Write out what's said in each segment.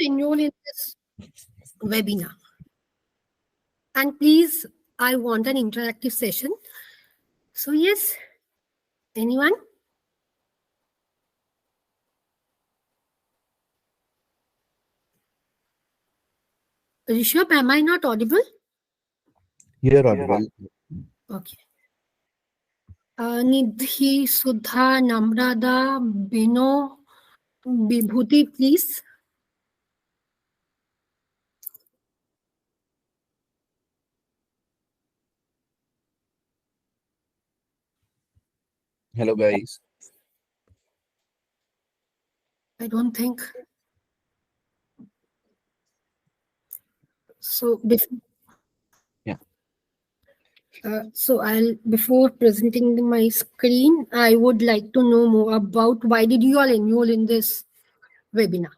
enroll in this webinar? And please, I want an interactive session. So yes, anyone? Rishabh, am I not audible? You're audible. Okay. Nidhi, Sudha, Namrada, Bino, Vibhuti, please. Hello, guys. I don't think. So before, Yeah. before presenting my screen, I would like to know more about why did you all enroll in this webinar?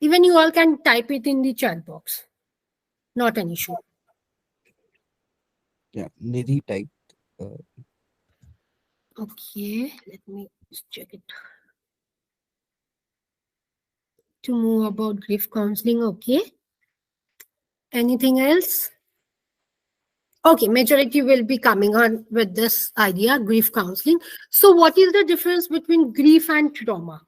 Even you all can type it in the chat box. Not an issue. Yeah. Nidhi typed. Okay, let me check it. To know about grief counseling, okay. Anything else? Okay, majority will be coming on with this idea, grief counseling. So what is the difference between grief and trauma?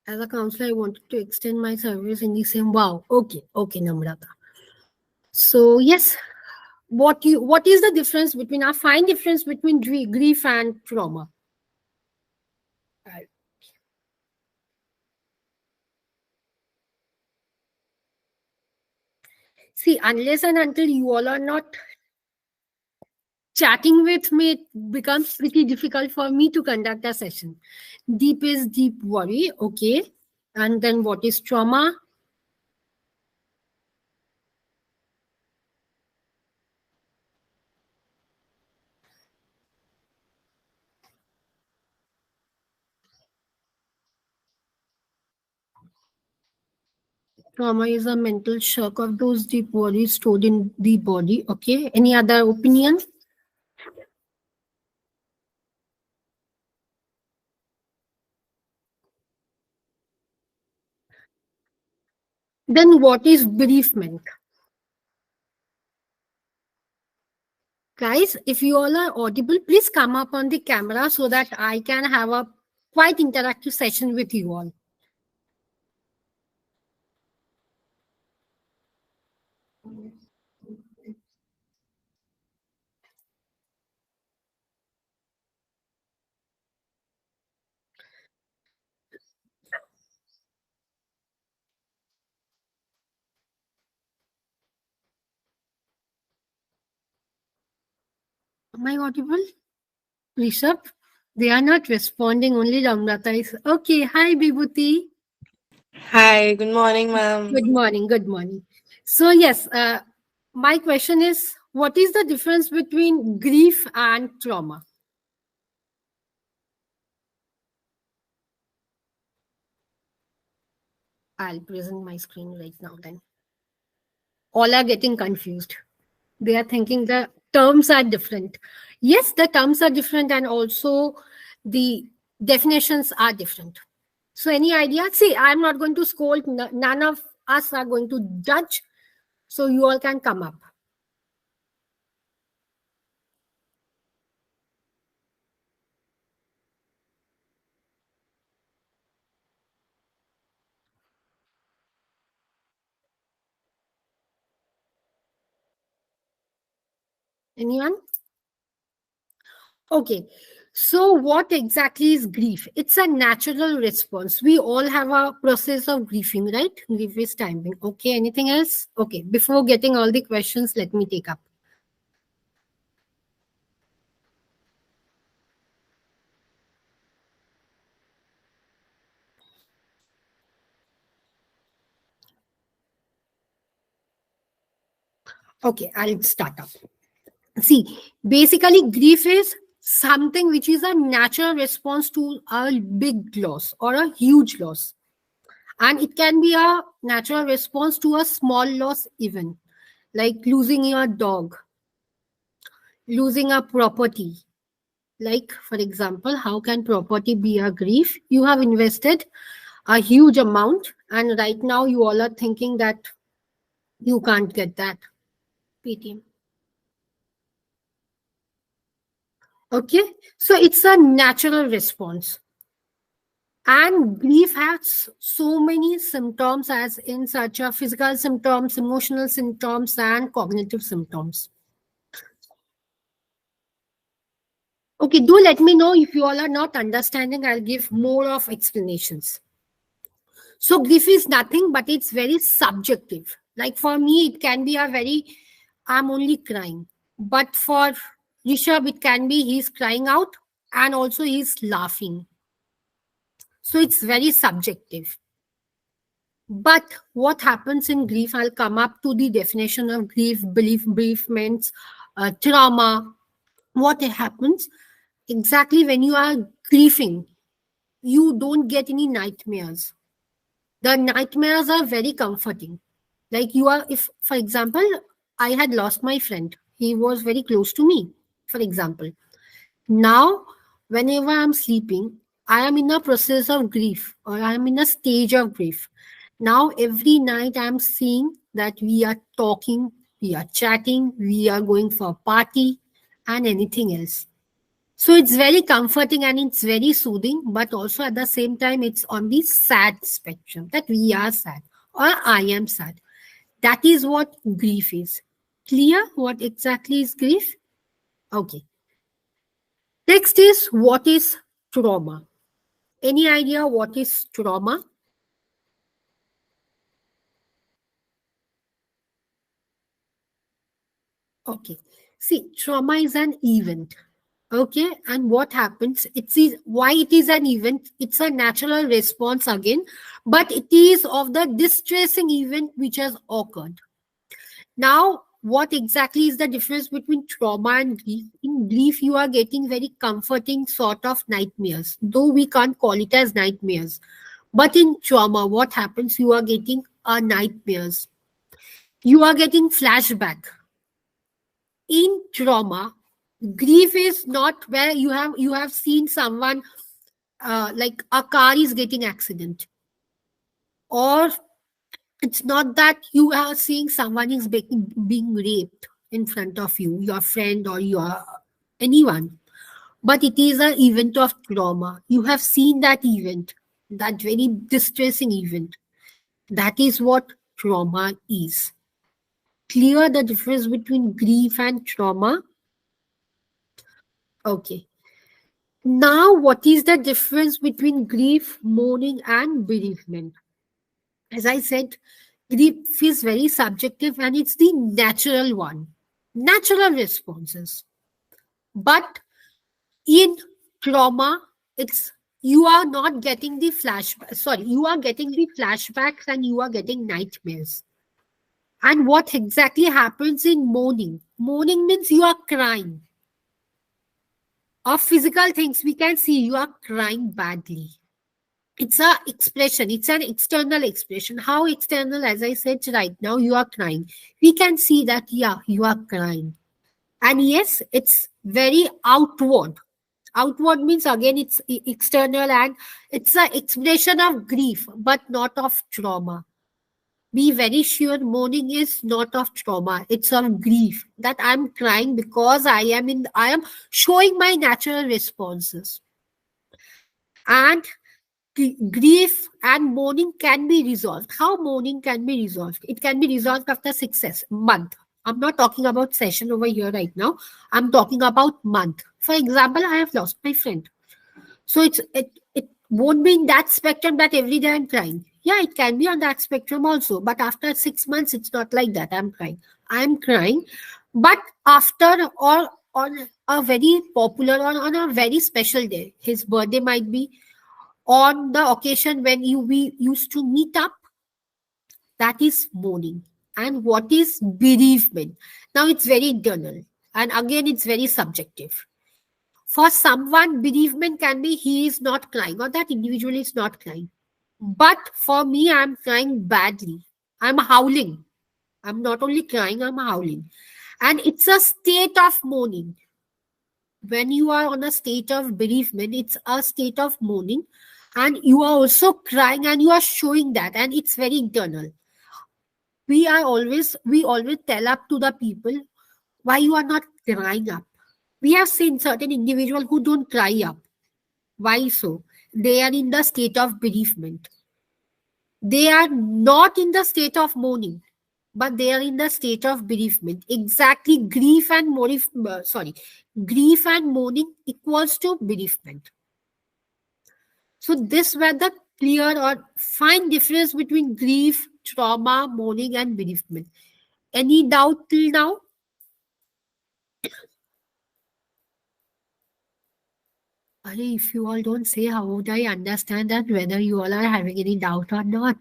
As a counselor, I wanted to extend my service in the same. Wow. Okay, Namrata. So yes, what is the difference between a fine difference between grief and trauma? See, unless and until you all are not chatting with me, it becomes pretty difficult for me to conduct a session. Deep is deep worry, okay. And then what is trauma? Trauma is a mental shock of those deep worries stored in the body, okay. Any other opinion? Then what is bereavement? Guys, if you all are audible, please come up on the camera so that I can have a quite interactive session with you all. Am I audible? Rishabh? They are not responding, only Ramrata is. Okay, hi Vibhuti. Hi, good morning, ma'am. Good morning, good morning. So yes, my question is, what is the difference between grief and trauma? I'll present my screen right now then. All are getting confused. They are thinking the terms are different. Yes, the terms are different and also the definitions are different. So any idea? See, I'm not going to scold. None of us are going to judge. So you all can come up. Anyone? Okay. So what exactly is grief? It's a natural response. We all have a process of grieving, right? Grief is timing. Okay. Anything else? Okay. Before getting all the questions, let me take up. Okay, I'll start up. See, basically, grief is something which is a natural response to a big loss or a huge loss. And it can be a natural response to a small loss, even like losing your dog, losing a property, Like, for example, how can property be a grief? You have invested a huge amount, and right now you all are thinking that you can't get that PTM. Okay, so it's a natural response. And grief has so many symptoms, as in such a physical symptoms, emotional symptoms, and cognitive symptoms. Okay, do let me know if you all are not understanding. I'll give more of explanations. So grief is nothing, but it's very subjective. Like for me, it can be a very, I'm only crying. But for Rishabh, it can be he's crying out and also he's laughing. So it's very subjective. But what happens in grief, I'll come up to the definition of grief, bereavements, trauma. What happens exactly when you are grieving, you don't get any nightmares. The nightmares are very comforting. Like you are, if, for example, I had lost my friend, he was very close to me, for example. Now, whenever I'm sleeping, I am in a process of grief or I am in a stage of grief. Now, every night I'm seeing that we are talking, we are chatting, we are going for a party and anything else. So it's very comforting and it's very soothing, but also at the same time, it's on the sad spectrum that we are sad or I am sad. That is what grief is. Clear what exactly is grief? Okay. Next is what is trauma? Any idea what is trauma? Okay. See, trauma is an event. Okay. And what happens? Why it is an event. It's a natural response again, but it is of the distressing event which has occurred. Now, what exactly is the difference between trauma and grief? In grief, you are getting very comforting sort of nightmares, though we can't call it as nightmares. But in trauma, what happens? You are getting nightmares. You are getting flashback. In trauma, grief is not where you have seen someone like a car is getting accident, or it's not that you are seeing someone is being raped in front of you, your friend or your anyone, but it is an event of trauma. You have seen that event, that very distressing event. That is what trauma is. Clear the difference between grief and trauma? Okay. Now, what is the difference between grief, mourning, and bereavement? As I said, grief is very subjective and it's the natural one, natural responses. But in trauma, it's you are not getting the flashback. Sorry, you are getting the flashbacks and you are getting nightmares. And what exactly happens in mourning? Mourning means you are crying. Of physical things, we can see you are crying badly. It's a expression, it's an external expression. How external? As I said right now, you are crying. We can see that, yeah, you are crying. And yes, it's very outward. Outward means again it's external and it's an expression of grief, but not of trauma. Be very sure mourning is not of trauma, it's of grief. That I'm crying because I am showing my natural responses. And grief and mourning can be resolved. How mourning can be resolved? It can be resolved after 6 months. I'm not talking about session over here right now. I'm talking about month. For example, I have lost my friend. So it won't be in that spectrum that every day I'm crying. Yeah, it can be on that spectrum also. But after 6 months, it's not like that. I'm crying. I'm crying. But after or on a very popular or on a very special day, his birthday might be, on the occasion when we used to meet up, that is mourning. And what is bereavement? Now it's very internal and again it's very subjective. For someone, bereavement can be he is not crying or that individual is not crying. But for me, I'm crying badly. I'm howling. I'm not only crying, I'm howling. And it's a state of mourning. when you are on a state of bereavement, it's a state of mourning, and you are also crying and you are showing that, and it's very internal. We always tell up to the people, why you are not crying up. We have seen certain individuals who don't cry up. Why so? They are in the state of bereavement. They are not in the state of mourning, but they are in the state of bereavement. Exactly, grief and mourning equals to bereavement. So this were the clear or fine difference between grief, trauma, mourning, and bereavement. Any doubt till now? If you all don't say, how would I understand that whether you all are having any doubt or not?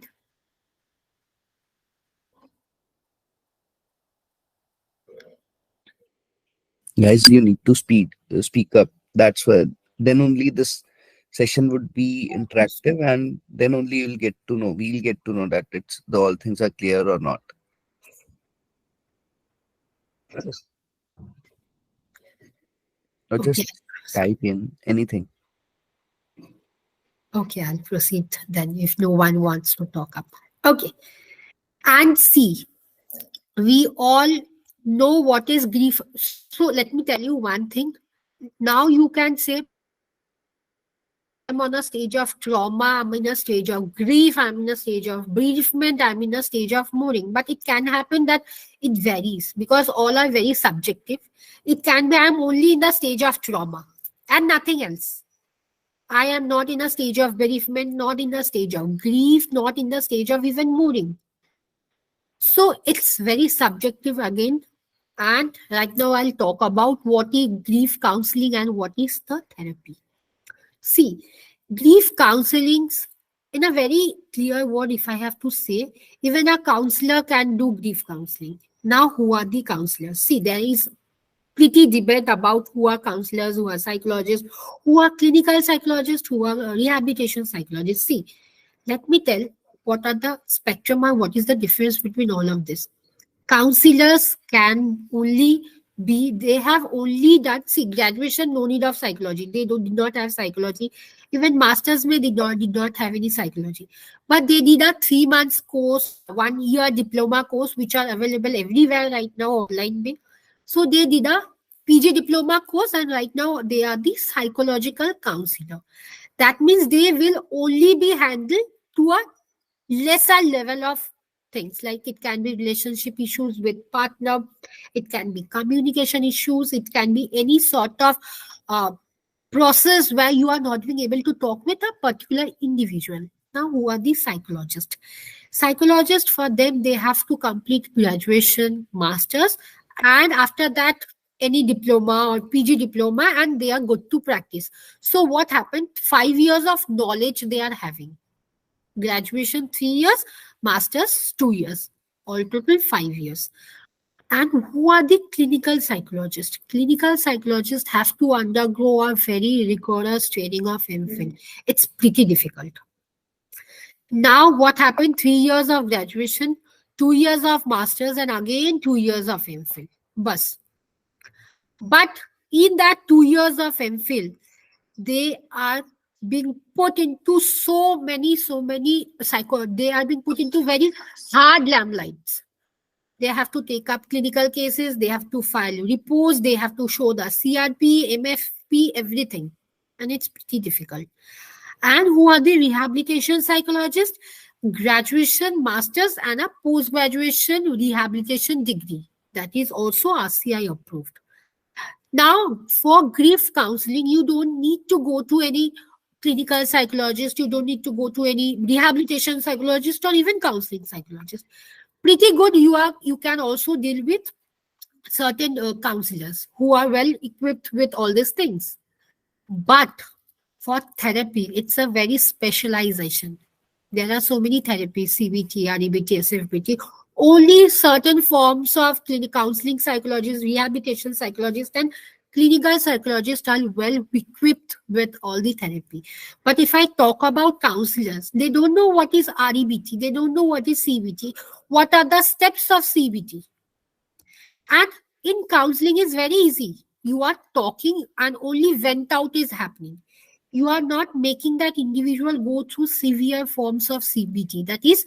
Guys, you need to speak up. That's where then only this session would be interactive, and then only we'll get to know that it's the all things are clear or not. Or Okay. just type in anything. Okay, I'll proceed then if no one wants to talk up. Okay. And see, we all know what is grief. So let me tell you one thing. Now you can say, I'm on a stage of trauma, I'm in a stage of grief, I'm in a stage of bereavement, I'm in a stage of mourning. But it can happen that it varies because all are very subjective. It can be I'm only in the stage of trauma and nothing else. I am not in a stage of bereavement, not in the stage of grief, not in the stage of even mourning. So it's very subjective again. And right now I'll talk about what is grief counseling and what is the therapy. See, grief counselings, in a very clear word, if I have to say, even a counselor can do grief counseling. Now, who are the counselors? See, there is pretty debate about who are counselors, who are psychologists, who are clinical psychologists, who are rehabilitation psychologists. See, let me tell what are the spectrum and what is the difference between all of this. Counselors can only be, they have only done, see, graduation, no need of psychology. They did not have psychology. Even masters may did not have any psychology. But they did a 3 months course, 1 year diploma course, which are available everywhere right now online. So they did a PG diploma course, and right now they are the psychological counselor. That means they will only be handled to a lesser level of things, like it can be relationship issues with partner, it can be communication issues, it can be any sort of process where you are not being able to talk with a particular individual. Now, who are the psychologists? Psychologists, for them, they have to complete graduation, masters, and after that any diploma or PG diploma, and they are good to practice. So what happened? 5 years of knowledge they are having. Graduation 3 years, masters 2 years, all total 5 years. And who are the clinical psychologists? Clinical psychologists have to undergo a very rigorous training of MPhil. It's pretty difficult. Now, what happened? 3 years of graduation, 2 years of masters, and again 2 years of MPhil. Bus. But in that 2 years of MPhil, they are being put into they are being put into very hard limelights. They have to take up clinical cases, they have to file reports, they have to show the CRP, MFP, everything. And it's pretty difficult. And who are the rehabilitation psychologists? Graduation, masters, and a post-graduation rehabilitation degree. That is also RCI approved. Now, for grief counseling, you don't need to go to any clinical psychologist, you don't need to go to any rehabilitation psychologist or even counseling psychologist. Pretty good, you can also deal with certain counselors who are well equipped with all these things. But for therapy, it's a very specialization. There are so many therapies, CBT, REBT, SFBT. Only certain forms of clinical counseling psychologists, rehabilitation psychologists, and clinical psychologists are well equipped with all the therapy. But if I talk about counselors, they don't know what is REBT, they don't know what is CBT, what are the steps of CBT. And in counseling is very easy. You are talking and only vent out is happening. You are not making that individual go through severe forms of CBT. That is,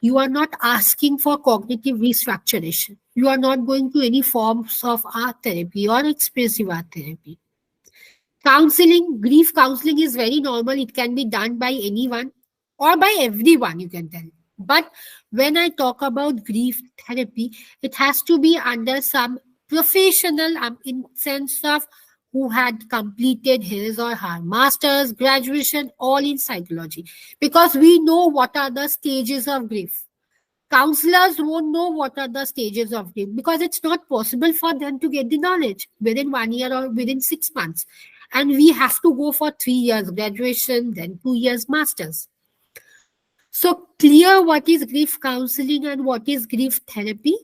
you are not asking for cognitive restructuration. You are not going to any forms of art therapy or expressive art therapy. Counseling, grief counseling is very normal. It can be done by anyone or by everyone, you can tell. But when I talk about grief therapy, it has to be under some professional in sense of who had completed his or her master's, graduation, all in psychology. Because we know what are the stages of grief. Counselors won't know what are the stages of grief because it's not possible for them to get the knowledge within 1 year or within 6 months. And we have to go for 3 years graduation, then 2 years masters. So clear what is grief counseling and what is grief therapy.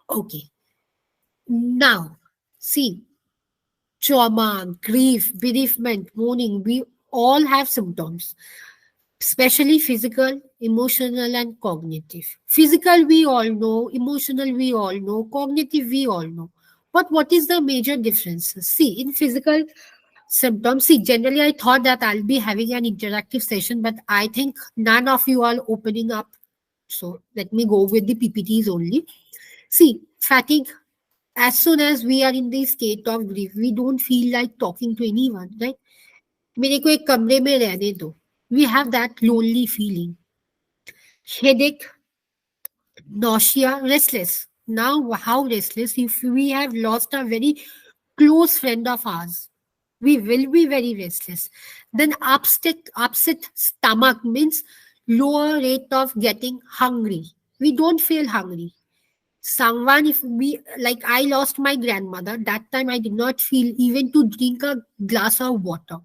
Okay. Now, see, trauma, grief, bereavement, mourning, we all have symptoms, especially physical, emotional, and cognitive. Physical, we all know, emotional, we all know, cognitive, we all know. But what is the major differences? See, in physical symptoms, see, generally I thought that I'll be having an interactive session, but I think none of you are opening up. So let me go with the PPTs only. See, fatigue. As soon as we are in the state of grief, we don't feel like talking to anyone, right? मेरे को एक कमरे में रहने दो. We have that lonely feeling. Headache, nausea, restless. Now, how restless? If we have lost a very close friend of ours, we will be very restless. Then upset stomach means lower rate of getting hungry. We don't feel hungry. Someone, if we, like I lost my grandmother, that time I did not feel even to drink a glass of water.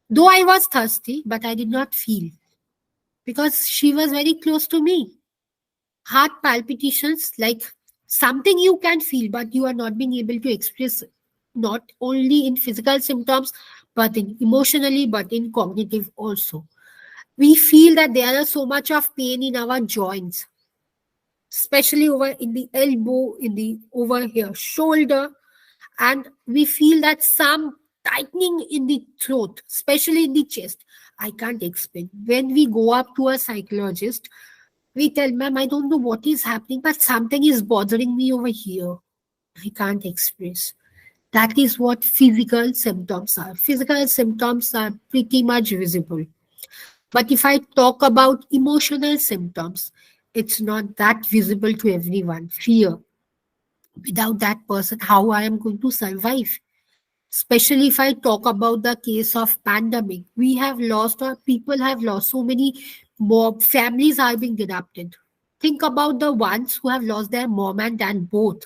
Though I was thirsty, but I did not feel because she was very close to me. Heart palpitations, like something you can feel, but you are not being able to express, not only in physical symptoms, but in emotionally, but in cognitive also. We feel that there is so much of pain in our joints, especially over in the elbow, in the over here shoulder, and we feel that some tightening in the throat, especially in the chest. I can't explain. When we go up to a psychologist, we tell, ma'am, I don't know what is happening, but something is bothering me over here. I can't express. That is what physical symptoms are. Physical symptoms are pretty much visible. But if I talk about emotional symptoms, it's not that visible to everyone. Fear. Without that person, how I am going to survive? Especially if I talk about the case of pandemic, we have lost or people have lost so many mob families are being disrupted. Think about the ones who have lost their mom and dad both.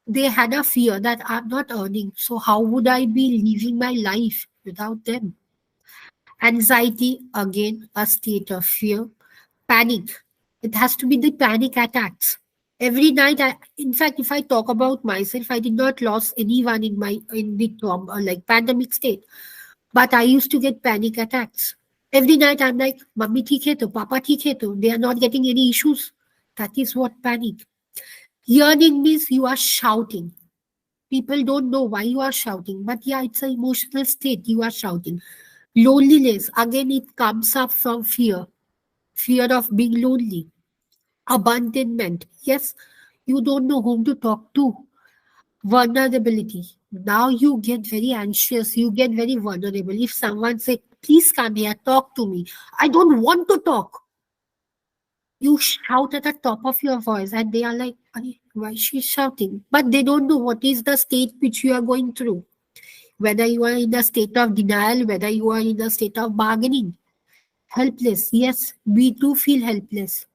They had a fear that I'm not earning, so how would I be living my life without them? Anxiety, again, a state of fear. Panic. It has to be the panic attacks. Every night, in fact, if I talk about myself, I did not lose anyone in the like pandemic state, but I used to get panic attacks. Every night, I'm like, "Mummy, theek hai to, Papa, theek hai to." They are not getting any issues. That is what panic. Yearning means you are shouting. People don't know why you are shouting, but yeah, it's an emotional state. You are shouting. Loneliness, again, it comes up from fear of being lonely. Abandonment, yes, you don't know whom to talk to. Vulnerability, now you get very anxious, you get very vulnerable. If someone say, please come here, talk to me, I don't want to talk, you shout at the top of your voice and they are like, why she's shouting? But they don't know what is the state which you are going through, whether you are in a state of denial, whether you are in a state of bargaining. Helpless, yes, we do feel helpless,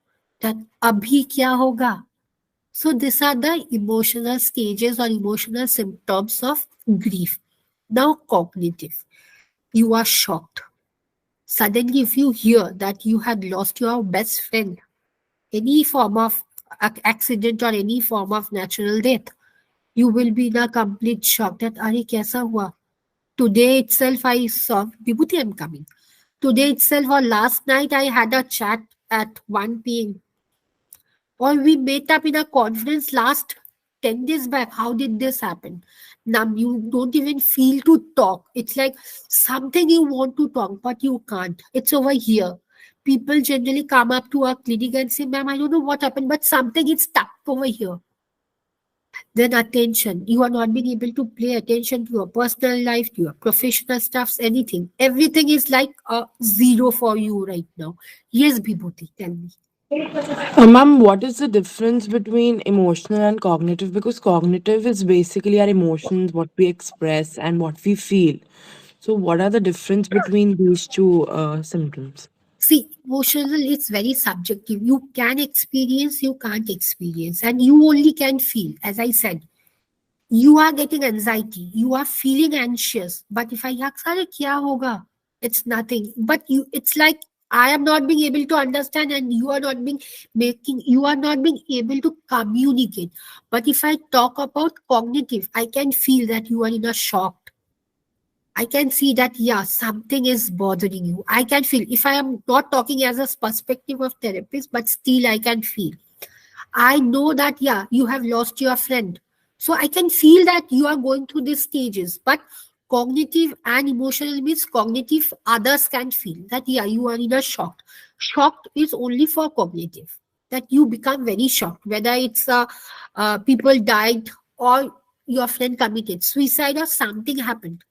that abhi kya hoga. So these are the emotional stages or emotional symptoms of grief. Now cognitive, you are shocked. Suddenly if you hear that you had lost your best friend, any form of accident or any form of natural death, you will be in a complete shock that, are kaisa hua? Today itself I saw, Vibhuti, I'm coming. Today itself or last night I had a chat at 1 p.m. or we met up in a conference last 10 days back, how did this happen? Now you don't even feel to talk. It's like something you want to talk, but you can't. It's over here. People generally come up to our clinic and say, ma'am, I don't know what happened, but something is stuck over here. Then attention. You are not being able to pay attention to your personal life, to your professional stuffs, anything. Everything is like a zero for you right now. Yes, Bibhuti, tell me. Ma'am, what is the difference between emotional and cognitive? Because cognitive is basically our emotions, what we express, and what we feel. So, what are the difference between these two symptoms? See, emotional is very subjective. You can experience, you can't experience, and you only can feel. As I said, you are getting anxiety, you are feeling anxious. But if I ask, "Arey, kya hoga?" It's nothing. But it's like I am not being able to understand, and you are not being able to communicate. But if I talk about cognitive, I can feel that you are in a shock. I can see that, yeah, something is bothering you. I can feel, if I am not talking as a perspective of therapist, but still I can feel. I know that, yeah, you have lost your friend. So I can feel that you are going through these stages. But cognitive and emotional means cognitive, others can feel that, yeah, you are in a shock. Shocked is only for cognitive, that you become very shocked, whether it's people died or your friend committed suicide or something happened,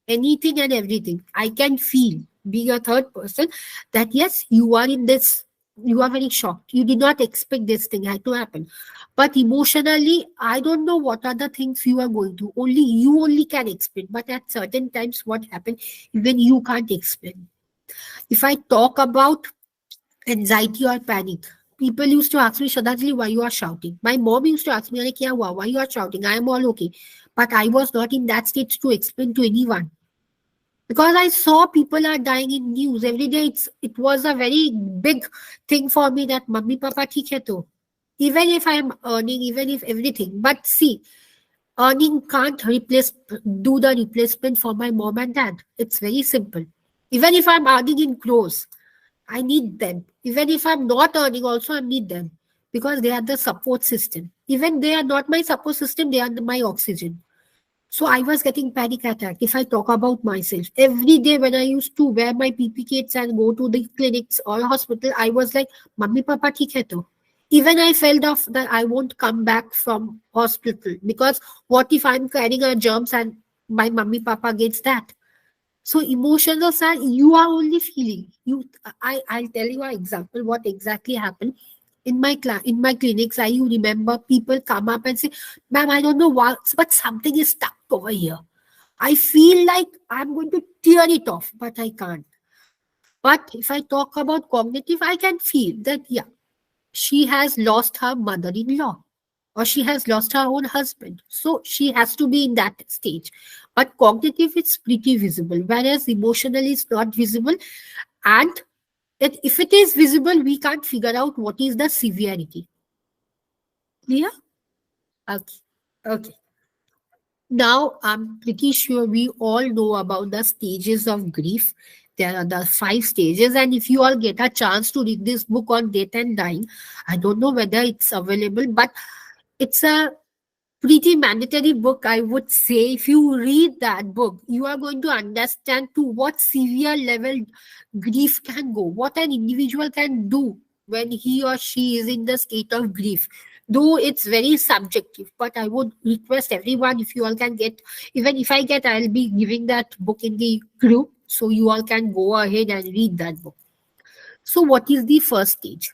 anything and everything. I can feel, being a third person, that yes, you are in this, you are very shocked. You did not expect this thing had to happen. But emotionally, I don't know what are the things you are going to. Only you only can explain. But at certain times, what happened, even you can't explain. If I talk about anxiety or panic, people used to ask me, Shradhanjali, why you are shouting? My mom used to ask me, "Arey, kya hua? Why you are shouting? I am all okay." But I was not in that state to explain to anyone, because I saw people are dying in news every day. It was a very big thing for me that mummy papa theek hai to, even if I am earning, even if everything. But see, earning can't do the replacement for my mom and dad. It's very simple. Even if I'm earning in crores, I need them. Even if I'm not earning, also I need them, because they are the support system. Even they are not my support system, they are my oxygen. So I was getting panic attack. If I talk about myself, every day when I used to wear my PP kits and go to the clinics or hospital, I was like, "Mummy, Papa, theek hai to." Even I felt off that I won't come back from hospital, because what if I'm carrying a germs and my mummy, Papa gets that? So emotional side, you are only feeling. I'll tell you an example. What exactly happened in my clinics? I you remember people come up and say, "Ma'am, I don't know what, but something is stuck over here. I feel like I'm going to tear it off, but I can't." But if I talk about cognitive, I can feel that, yeah, she has lost her mother-in-law, or she has lost her own husband. So she has to be in that stage. But cognitive, it's pretty visible, whereas emotional is not visible. And if it is visible, we can't figure out what is the severity. Clear? Okay. Okay. Now, I'm pretty sure we all know about the stages of grief. There are the 5 stages, and if you all get a chance to read this book on death and dying, I don't know whether it's available, but it's a pretty mandatory book, I would say. If you read that book, you are going to understand to what severe level grief can go, what an individual can do when he or she is in the state of grief. Though it's very subjective, but I would request everyone, if you all can get, even if I get, I'll be giving that book in the group, so you all can go ahead and read that book. So, what is the first stage?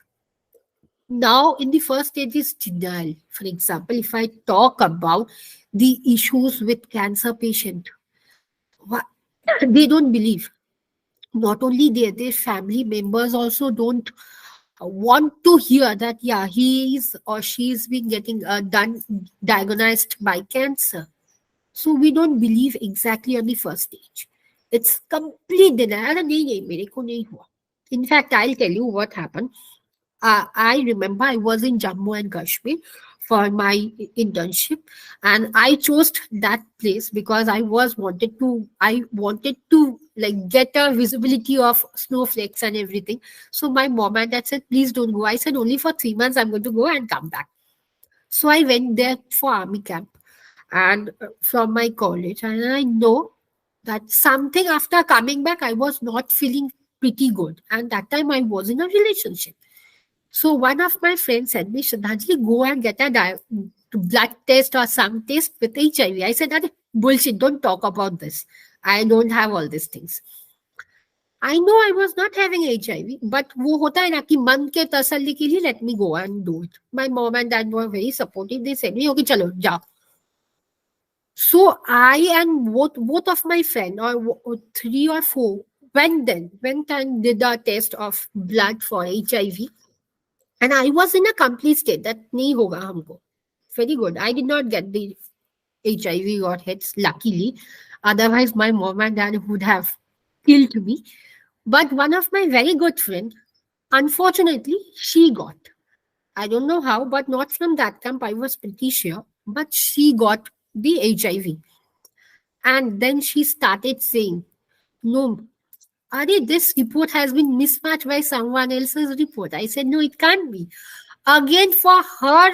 Now, in the first stage is denial. For example, if I talk about the issues with cancer patient, they don't believe. Not only their family members also don't want to hear that, yeah, he is or she is being getting diagnosed by cancer. So we don't believe exactly on the first stage. It's complete denial. "अरे नहीं नहीं मेरे को नहीं हुआ." In fact, I'll tell you what happened. I remember I was in Jammu and Kashmir for my internship, and I chose that place because I wanted to like get a visibility of snowflakes and everything. So my mom and dad said, "Please don't go." I said, "Only for 3 months I'm going to go and come back." So I went there for army camp and from my college, and I know that something after coming back, I was not feeling pretty good. And that time I was in a relationship. So one of my friends said me, Shraddhanjali, go and get a blood test or some test with HIV. I said, that bullshit, don't talk about this. I don't have all these things. I know I was not having HIV, but वो होता है ना कि मन के तसल्ली के लिए let me go and do it. My mom and dad were very supportive. They said me, okay, chalo, जाओ. So I and both of my friends, or 3 or 4, went and did a test of blood for HIV. And I was in a complete state that nahi hoga humko. Very good. I did not get the HIV or hits, luckily. Otherwise, my mom and dad would have killed me. But one of my very good friend, unfortunately, she got. I don't know how, but not from that camp. I was pretty sure. But she got the HIV. And then she started saying, no, Ari, this report has been mismatched by someone else's report. I said, no, it can't be. Again, for her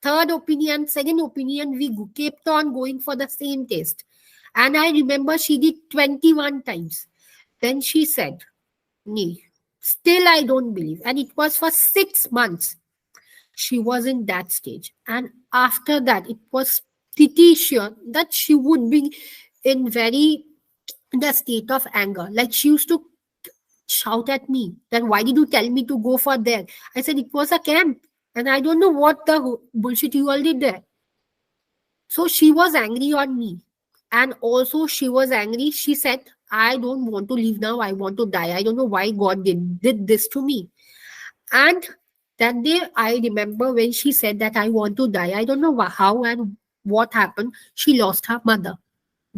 third opinion, second opinion, we kept on going for the same test. And I remember she did 21 times. Then she said, nee, still I don't believe. And it was for 6 months. She was in that stage. And after that, it was pretty sure that she would be in the state of anger. Like she used to shout at me that why did you tell me to go for there? I said it was a camp and I don't know what the bullshit you all did there. So she was angry on me. And also she was angry. She said, I don't want to live now. I want to die. I don't know why God did this to me. And that day, I remember when she said that I want to die. I don't know how and what happened. She lost her mother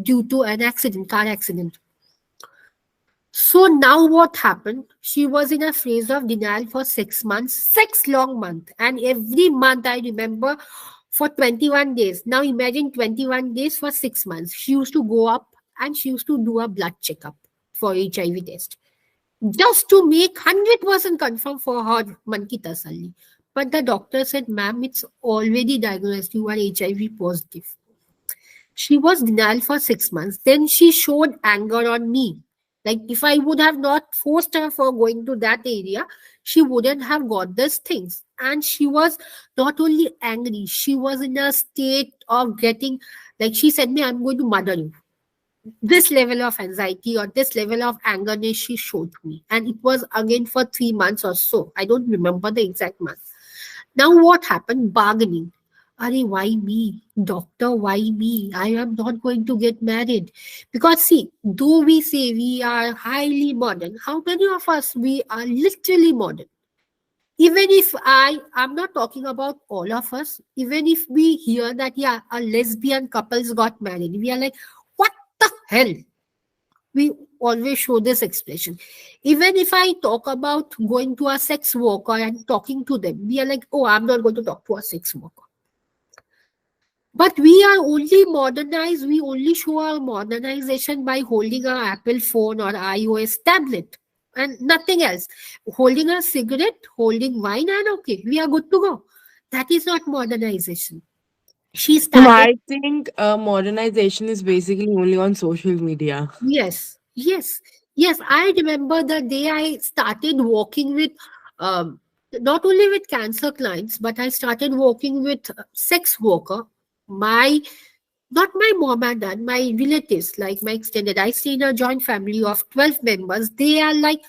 due to an accident, car accident. So now what happened? She was in a phase of denial for 6 months, 6 long months. And every month I remember for 21 days. Now imagine 21 days for 6 months. She used to go up and she used to do a blood checkup for HIV test. Just to make 100% confirm for her man ki tasalli. But the doctor said, ma'am, it's already diagnosed. You are HIV positive. She was denial for 6 months. Then she showed anger on me. Like if I would have not forced her for going to that area, she wouldn't have got these things. And she was not only angry, she was in a state of getting, like she said me, I'm going to murder you. This level of anxiety or this level of angerness she showed me. And it was again for 3 months or so. I don't remember the exact month. Now what happened? Bargaining. Are why me? Doctor, why me? I am not going to get married. Because see, though we say we are highly modern, how many of us we are literally modern? Even if I'm not talking about all of us, even if we hear that, yeah, a lesbian couples got married, we are like, what the hell? We always show this expression. Even if I talk about going to a sex worker and talking to them, we are like, oh, I'm not going to talk to a sex worker. But we are only modernized, we only show our modernization by holding our Apple phone or iOS tablet and nothing else. Holding a cigarette, holding wine, and okay, we are good to go. That is not modernization. She started. I think modernization is basically only on social media. Yes. I remember the day I started working with, not only with cancer clients, but I started working with sex worker. Not my mom and dad, my relatives, like my extended. I stay in a joint family of 12 members. They are like,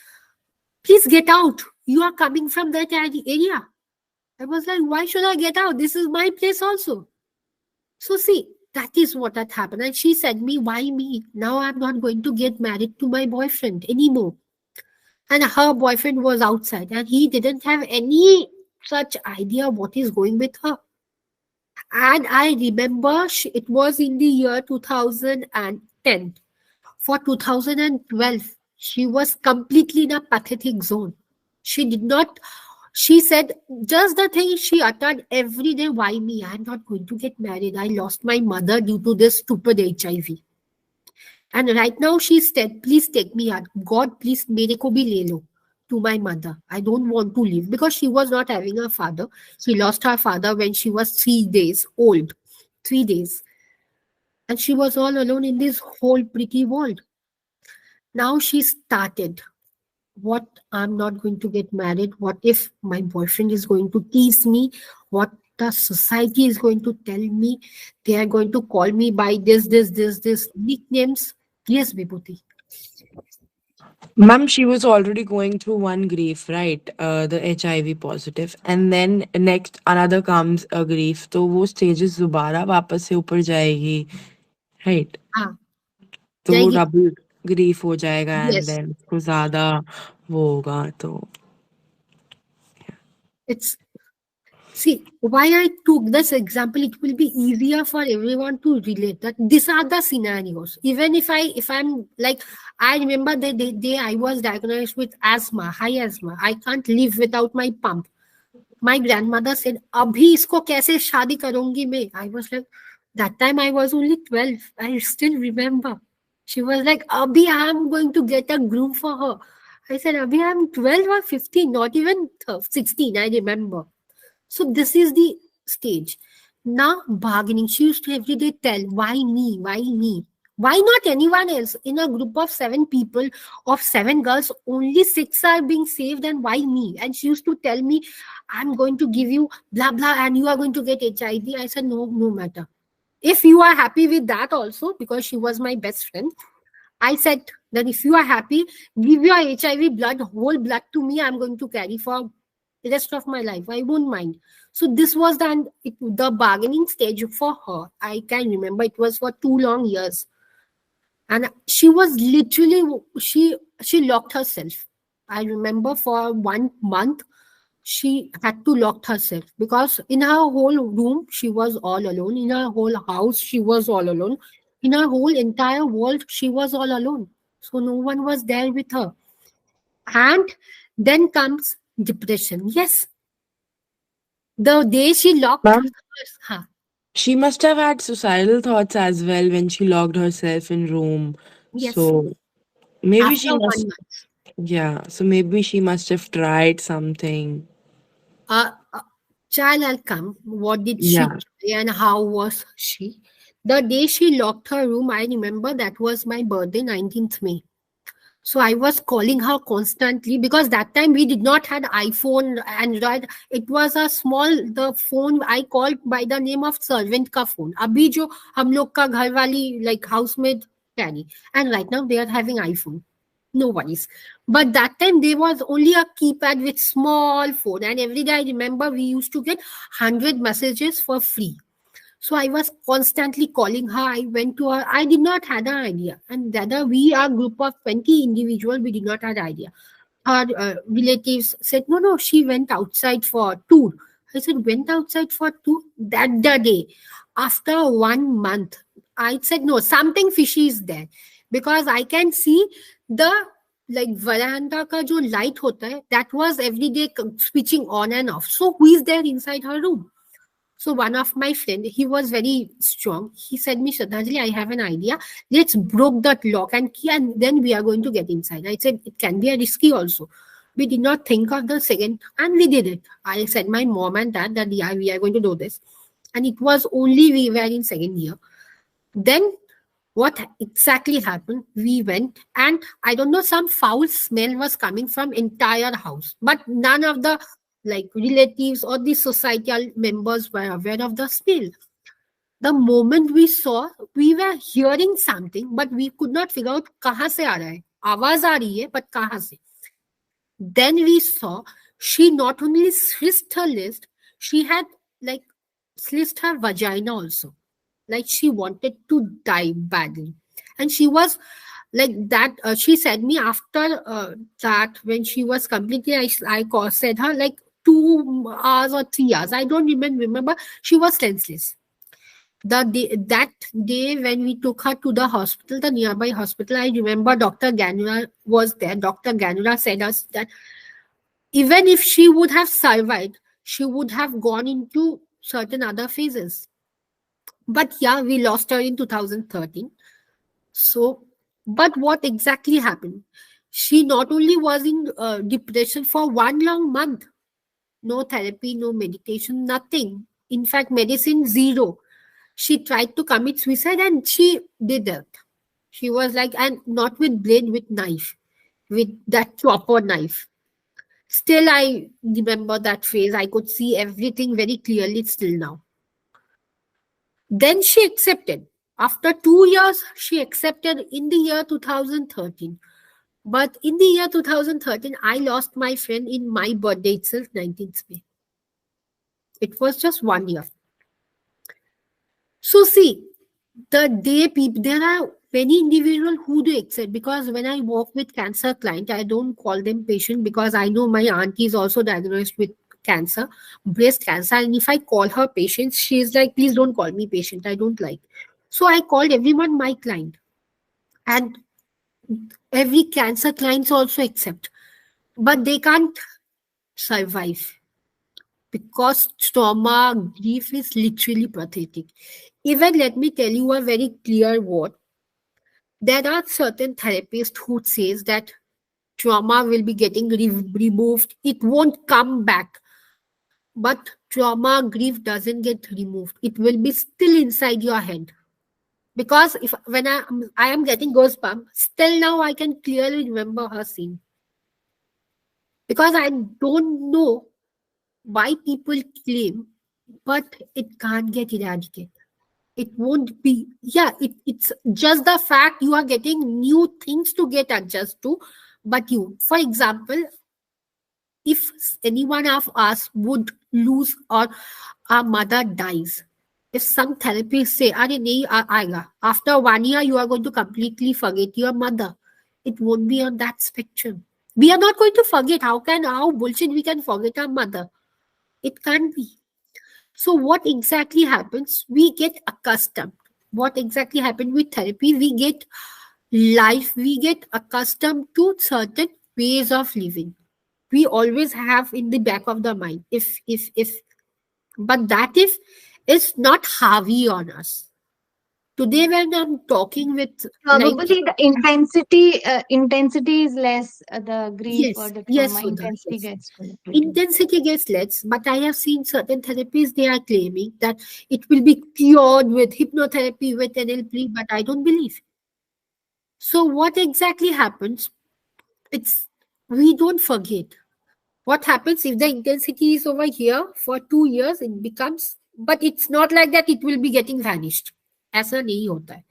please get out. You are coming from that area. I was like, why should I get out? This is my place also. So see, that is what had happened. And she said me, why me? Now I'm not going to get married to my boyfriend anymore. And her boyfriend was outside and he didn't have any such idea what is going with her. And I remember it was in the year 2010. For 2012, she was completely in a pathetic zone. She said just the thing she uttered every day, why me? I'm not going to get married. I lost my mother due to this stupid HIV. And right now she said, please take me out. God, please, mere ko bhi le lo. to my mother. I don't want to live because she was not having a father. She lost her father when she was 3 days old. 3 days. And she was all alone in this whole pretty world. Now she started. What, I'm not going to get married? What if my boyfriend is going to tease me? What the society is going to tell me? They are going to call me by this nicknames. Yes, Vibhuti. Ma'am, she was already going through one grief, right? The HIV positive, and then next another comes a grief. तो वो stages दोबारा वापस से ऊपर जाएगी, right? हाँ, तो वो जाएगी. डबल ग्रीफ हो जाएगा एंड Yes, देन उसको ज्यादा वो होगा तो it's, see, why I took this example, it will be easier for everyone to relate that these are the scenarios. Even if I'm like, I remember the day I was diagnosed with asthma, high asthma. I can't live without my pump. My grandmother said, "Abhi isko kaise shadi karungi मैं?" I was like, that time I was only 12. I still remember. She was like, "Abhi, I'm going to get a groom for her." I said, "Abhi, I'm 12 or 15, not even 16." I remember. So this is the stage. Now bargaining. She used to every day tell, "Why me? Why me? Why not anyone else?" In a group of 7 people, of 7 girls, only 6 are being saved, and why me? And she used to tell me, "I'm going to give you blah blah, and you are going to get HIV." I said, "No, no matter. If you are happy with that also," because she was my best friend. I said that if you are happy, give your HIV blood, whole blood to me. I'm going to carry for the rest of my life. I won't mind. So this was the bargaining stage for her. I can remember it was for 2 long years, and she was literally she locked herself. I remember for 1 month she had to lock herself because in her whole room she was all alone. In her whole house she was all alone. In her whole entire world she was all alone. So no one was there with her. And then comes depression. Yes, the day she locked ma'am, her. she must have had suicidal thoughts as well when she locked herself in room. Yes, So maybe after she one must, month. yeah, so maybe she must have tried something. Uh, uh, Child, I'll come. What did she Yeah. try and how was she? The day she locked her room, I remember that was my birthday, 19th May. So I was calling her constantly because that time we did not had iPhone, Android. It was a small the phone I called by the name of servant ka phone. Abhi jo hum log ka ghar wali like housemaid carry. And right now they are having iPhone. No worries. But that time there was only a keypad with small phone. And every day I remember we used to get 100 messages for free. So I was constantly calling her. I went to her. I did not had an idea. And rather we are a group of 20 individuals. We did not have idea. Her relatives said, "No, no, she went outside for tour." I said, "Went outside for tour?" That the day. After 1 month, I said, "No, something fishy is there." Because I can see the like veranda ka jo light hota hai, that was every day switching on and off. So who is there inside her room? So one of my friend, he was very strong. He said me, "Shraddhanjali, I have an idea. Let's broke that lock and key, and then we are going to get inside." I said it can be a risky also. We did not think of the second, and we did it. I said my mom and dad that yeah, we are going to do this, and it was only we were in second year. Then what exactly happened? We went, and I don't know, some foul smell was coming from entire house, but none of the like relatives or the societal members were aware of the smell. The moment we saw, we were hearing something, but we could not figure out kahan se aa raha hai. आवाज आ रही है, but kahan se? Then we saw she not only slit her list, she had like slit her vagina also. Like she wanted to die badly. And she was like that. She said me after that, when she was completely, said her like 2 hours or 3 hours. I don't even remember. She was senseless. That day when we took her to the hospital, the nearby hospital, I remember Dr. Ganura was there. Dr. Ganura said us that even if she would have survived, she would have gone into certain other phases. But yeah, we lost her in 2013. So, but what exactly happened? She not only was in depression for 1 long month, no therapy, no meditation, nothing. In fact, medicine zero. She tried to commit suicide and she did it. She was like, and not with blade, with knife, with that chopper knife. Still, I remember that phase. I could see everything very clearly still now. Then she accepted. After 2 years, she accepted in the year 2013. But in the year 2013, I lost my friend in my birthday itself, 19th May. It was just 1 year. So see, the day people, there are many individuals who do accept, because when I work with cancer client, I don't call them patient because I know my auntie is also diagnosed with cancer, breast cancer. And if I call her patient, she is like, please don't call me patient. I don't like. So I called everyone my client. And every cancer clients also accept. But they can't survive because trauma, grief is literally pathetic. Even let me tell you a very clear word. There are certain therapists who says that trauma will be getting removed. It won't come back. But trauma, grief doesn't get removed. It will be still inside your head. Because if when I am getting goosebumps, still now I can clearly remember her scene. Because I don't know why people claim, but it can't get eradicated. It won't be, yeah, it's just the fact you are getting new things to get adjusted to. But you, for example, if anyone of us would lose or our mother dies, if some therapists say, "Are nahi aayega," after 1 year you are going to completely forget your mother, it won't be on that spectrum. We are not going to forget. How bullshit we can forget our mother? It can't be. So what exactly happens? We get accustomed. What exactly happened with therapy? We get accustomed to certain ways of living. We always have in the back of the mind, if, but that if is not heavy on us. Today when I'm talking with, like, Probably the intensity is less. The grief or the yes, trauma Sudha, intensity yes. gets reduced. Intensity gets less, but I have seen certain therapies, they are claiming that it will be cured with hypnotherapy, with NLP, but I don't believe. So what exactly happens? It's, we don't forget. What happens if the intensity is over here for 2 years, it becomes, but it's not like that it will be getting vanished. ऐसा नहीं होता है.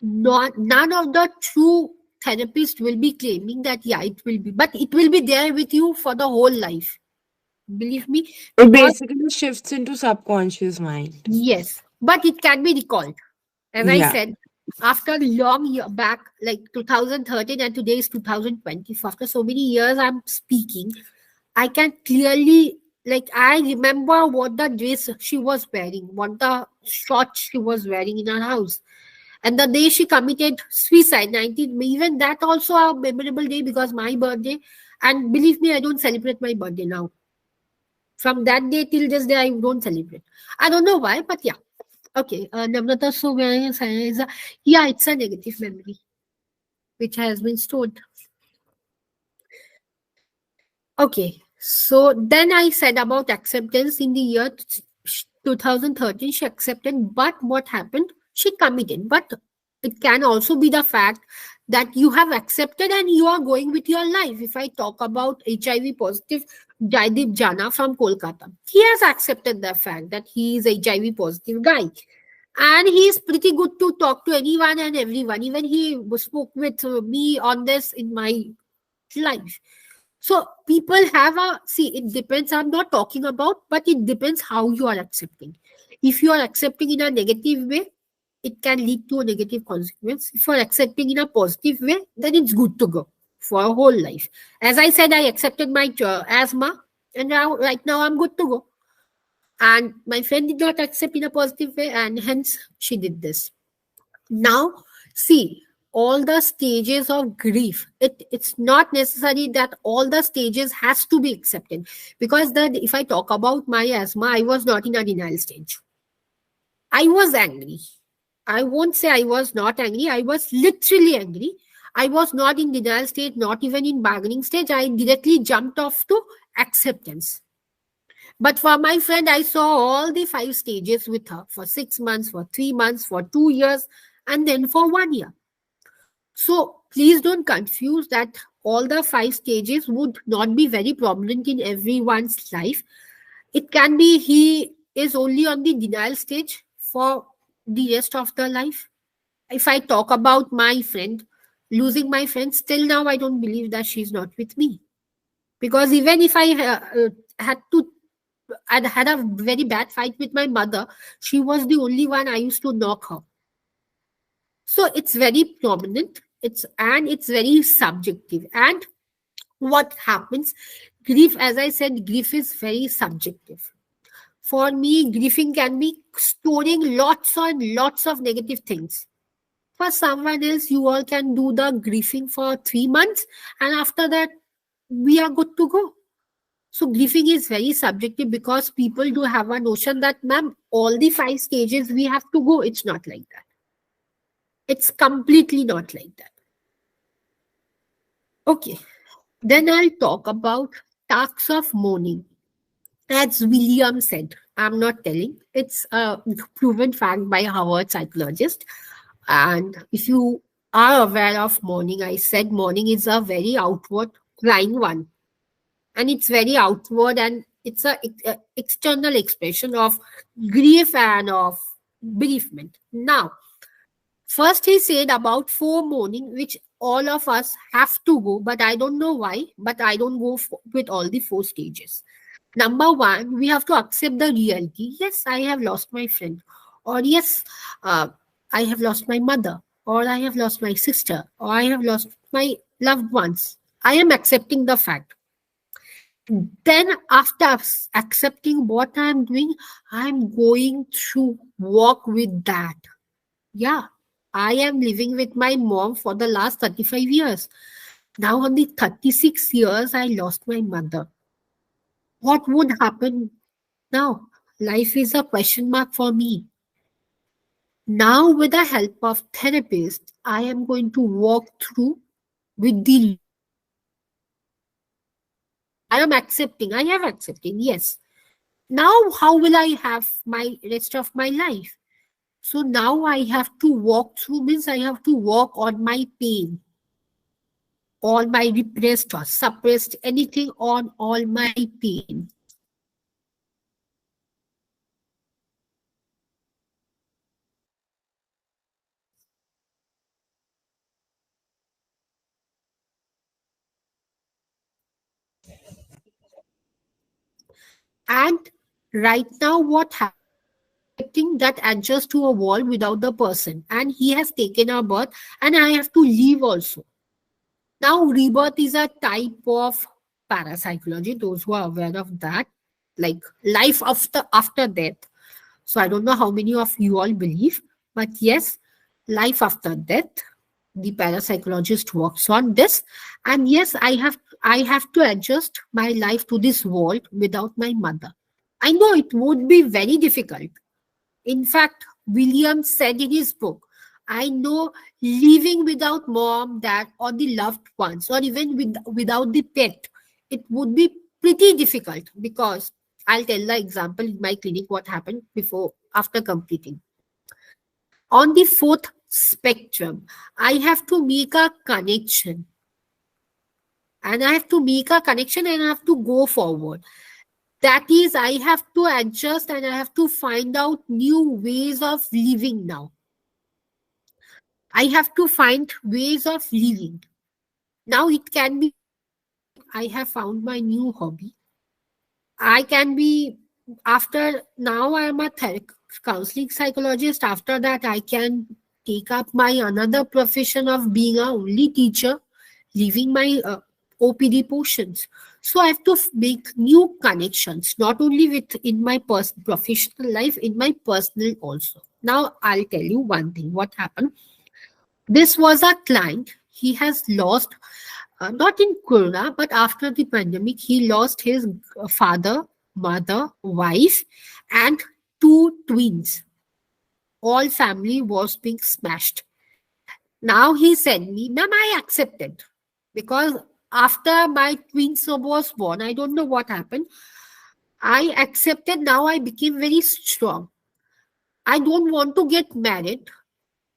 None of the true therapists will be claiming that, yeah, it will be, but it will be there with you for the whole life. Believe me. It Because, basically shifts into subconscious mind. yes, but it can be recalled. As I Yeah. said, after long year back, like 2013 and today is 2020, after so many years I'm speaking, I can clearly, like, I remember what the dress she was wearing, what the shorts she was wearing in her house. And the day she committed suicide, 19 May, even that also a memorable day because my birthday. And believe me, I don't celebrate my birthday now. From that day till this day, I don't celebrate. I don't know why, but yeah. Okay, Namrata, so when yeah, it's a negative memory which has been stored. Okay, so then I said about acceptance in the year 2013, she accepted, but what happened? She committed. But it can also be the fact that you have accepted and you are going with your life. If I talk about HIV positive Jaideep Jana from Kolkata, he has accepted the fact that he is HIV positive guy. And he is pretty good to talk to anyone and everyone. Even he spoke with me on this in my life. So people have a, see, it depends. I'm not talking about, but it depends how you are accepting. If you are accepting in a negative way, it can lead to a negative consequence. If you are accepting in a positive way, then it's good to go for a whole life. As I said, I accepted my asthma, and now right now I'm good to go. And my friend did not accept in a positive way, and hence she did this. Now, see, all the stages of grief, it's not necessary that all the stages has to be accepted, because that if I talk about my asthma, I was not in a denial stage. I was angry. I won't say I was not angry. I was literally angry. I was not in denial stage, not even in bargaining stage. I directly jumped off to acceptance. But for my friend, I saw all the 5 stages with her for 6 months, for 3 months, for 2 years, and then for 1 year. So please don't confuse that all the 5 stages would not be very prominent in everyone's life. It can be he is only on the denial stage for the rest of the life. If I talk about my friend, losing my friend, still now I don't believe that she's not with me. Because even if I had a very bad fight with my mother, she was the only one I used to knock her. So it's very prominent. It's very subjective. And what happens? Grief, as I said, grief is very subjective. For me, grieving can be storing lots and lots of negative things. For someone else, you all can do the grieving for 3 months, and after that, we are good to go. So grieving is very subjective because people do have a notion that, ma'am, all the 5 stages we have to go. It's not like that. It's completely not like that. Okay. Then I'll talk about tasks of mourning. As William said, I'm not telling. It's a proven fact by Harvard psychologist. And if you are aware of mourning, I said mourning is a very outward crying one. And it's very outward and it's a external expression of grief and of bereavement. Now, first he said about 4 mourning, which all of us have to go, but I don't know why, but I don't go with all the 4 stages. Number one, we have to accept the reality. Yes, I have lost my friend. Or yes, I have lost my mother. Or I have lost my sister. Or I have lost my loved ones. I am accepting the fact. Then after accepting what I am doing, I am going to walk with that. Yeah, I am living with my mom for the last 35 years. Now on the 36 years, I lost my mother. What would happen now? Life is a question mark for me. Now, with the help of therapist, I am going to walk through with the. I am accepting. I have accepted. Yes. Now, how will I have my rest of my life? So now I have to walk through, means I have to walk on my pain, all my repressed or suppressed, anything on all my pain. And right now, what happens? That adjusts to a wall without the person, and he has taken a birth, and I have to leave also. Now, rebirth is a type of parapsychology. Those who are aware of that, like life after death. So I don't know how many of you all believe, but yes, life after death. The parapsychologist works on this, and yes, I have to adjust my life to this world without my mother. I know it would be very difficult. In fact, William said in his book, I know living without mom, dad, or the loved ones, or even without the pet, it would be pretty difficult because I'll tell the example in my clinic what happened after completing. On the 4th spectrum, I have to make a connection. And I have to make a connection and I have to go forward. That is, I have to adjust and I have to find out new ways of living now. I have to find ways of living. Now it can be, I have found my new hobby. I can be, now I am a counseling psychologist. After that, I can take up my another profession of being a only teacher, leaving my OPD portions. So I have to make new connections, not only in my professional life, in my personal also. Now I'll tell you one thing, what happened. This was a client. He has lost, not in Corona, but after the pandemic, he lost his father, mother, wife, and 2 twins. All family was being smashed. Now he said me, ma'am, I accepted. Because after my twins was born, I don't know what happened. I accepted. Now I became very strong. I don't want to get married,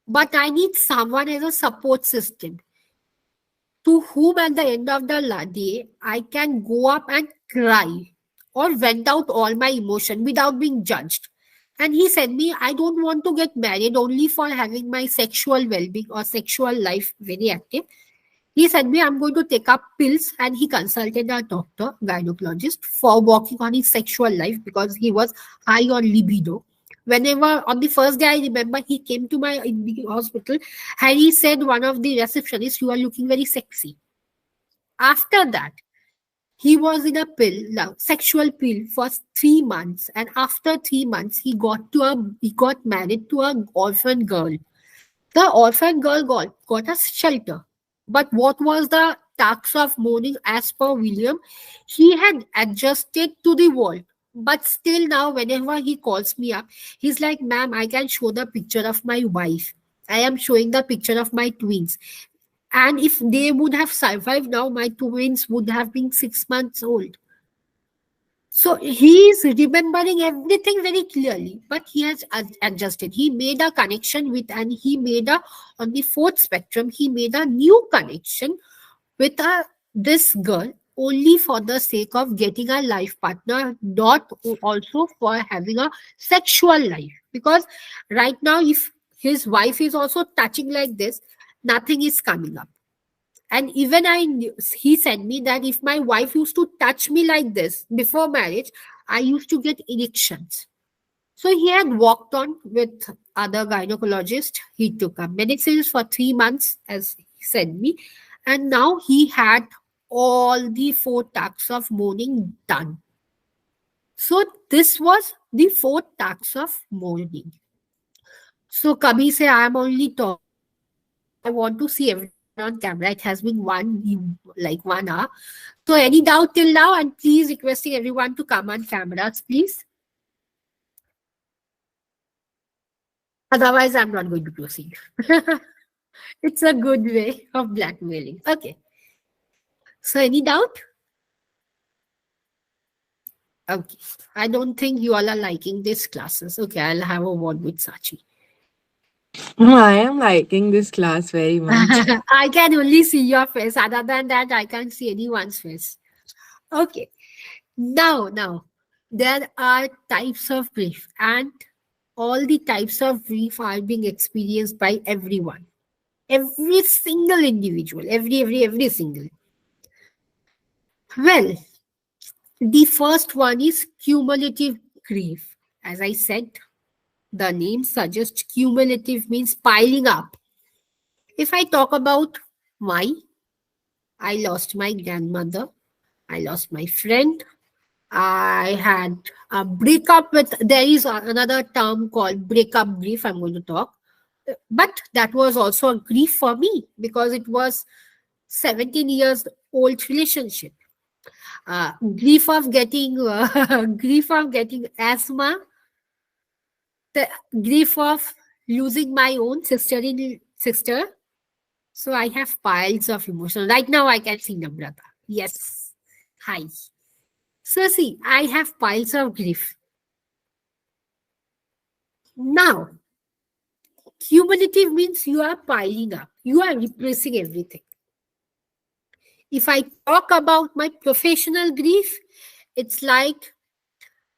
but I need someone as a support system to whom at the end of the day I can go up and cry or vent out all my emotion without being judged. And he said me, I don't want to get married only for having my sexual well-being or sexual life very active. He said me, I'm going to take up pills, and he consulted a doctor, gynecologist, for working on his sexual life because he was high on libido. Whenever on the first day, I remember he came to my in the hospital, and he said one of the receptionists, "You are looking very sexy." After that, he was in a pill, now sexual pill for 3 months, and after 3 months, he got married to a orphan girl. The orphan girl got a shelter. But what was the task of mourning as per William? He had adjusted to the world. But still now, whenever he calls me up, he's like, ma'am, I can show the picture of my wife. I am showing the picture of my twins. And if they would have survived now, my twins would have been 6 months old. So he is remembering everything very clearly, but he has adjusted. He made a connection with, and he made on the fourth spectrum, he made a new connection with this girl only for the sake of getting a life partner, not also for having a sexual life. Because right now, if his wife is also touching like this, nothing is coming up. And even he said me that if my wife used to touch me like this before marriage, I used to get erections. So he had walked on with other gynecologists. He took up medicines for 3 months, as he said me, and now he had all the 4 tasks of mourning done. So this was the 4 tasks of mourning. So Kabir say, I am only talking. I want to see everyone on camera. It has been 1 hour. So any doubt till now? And please requesting everyone to come on cameras, please. Otherwise, I'm not going to proceed. It's a good way of blackmailing. Okay. So any doubt? Okay. I don't think you all are liking these classes. Okay, I'll have a word with Sachi. I am liking this class very much. I can only see your face. Other than that, I can't see anyone's face. Okay. Now, there are types of grief, and all the types of grief are being experienced by everyone. Every single individual. Every single. Well, the first one is cumulative grief. As I said, the name suggests cumulative means piling up. If I talk about I lost my grandmother, I lost my friend, I had a breakup with, there is another term called breakup grief I'm going to talk. But that was also a grief for me because it was 17 years old relationship. Grief of getting asthma, the grief of losing my own sister. So I have piles of emotion. Right now I can see Namrata. Yes. Hi. So see, I have piles of grief. Now, cumulative means you are piling up. You are repressing everything. If I talk about my professional grief, it's like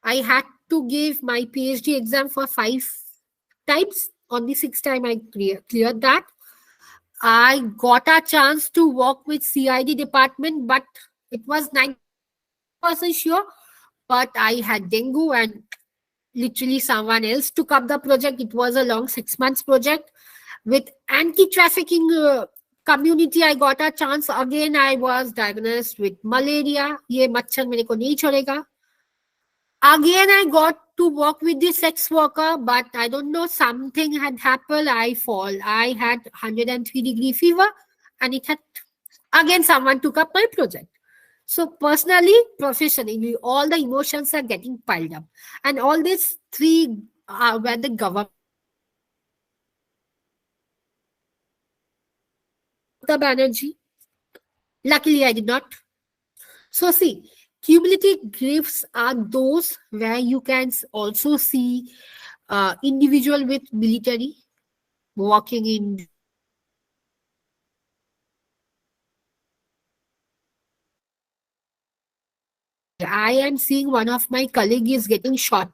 I had to give my PhD exam for 5 times. On the 6th time, I cleared that. I got a chance to work with CID department, but it was 90% sure. But I had dengue and literally someone else took up the project. It was a long 6 months project. With anti-trafficking community, I got a chance. Again, I was diagnosed with malaria. Ye machhar mere ko nahi chhodega. Again, I got to work with the sex worker, but I don't know, something had happened. I had 103-degree fever, and it had, again, someone took up my project. So personally, professionally, all the emotions are getting piled up. And all these three, where the government, Banerjee. Luckily, I did not. So, see, cumulative griefs are those where you can also see individual with military walking in I am seeing one of my colleague is getting shot.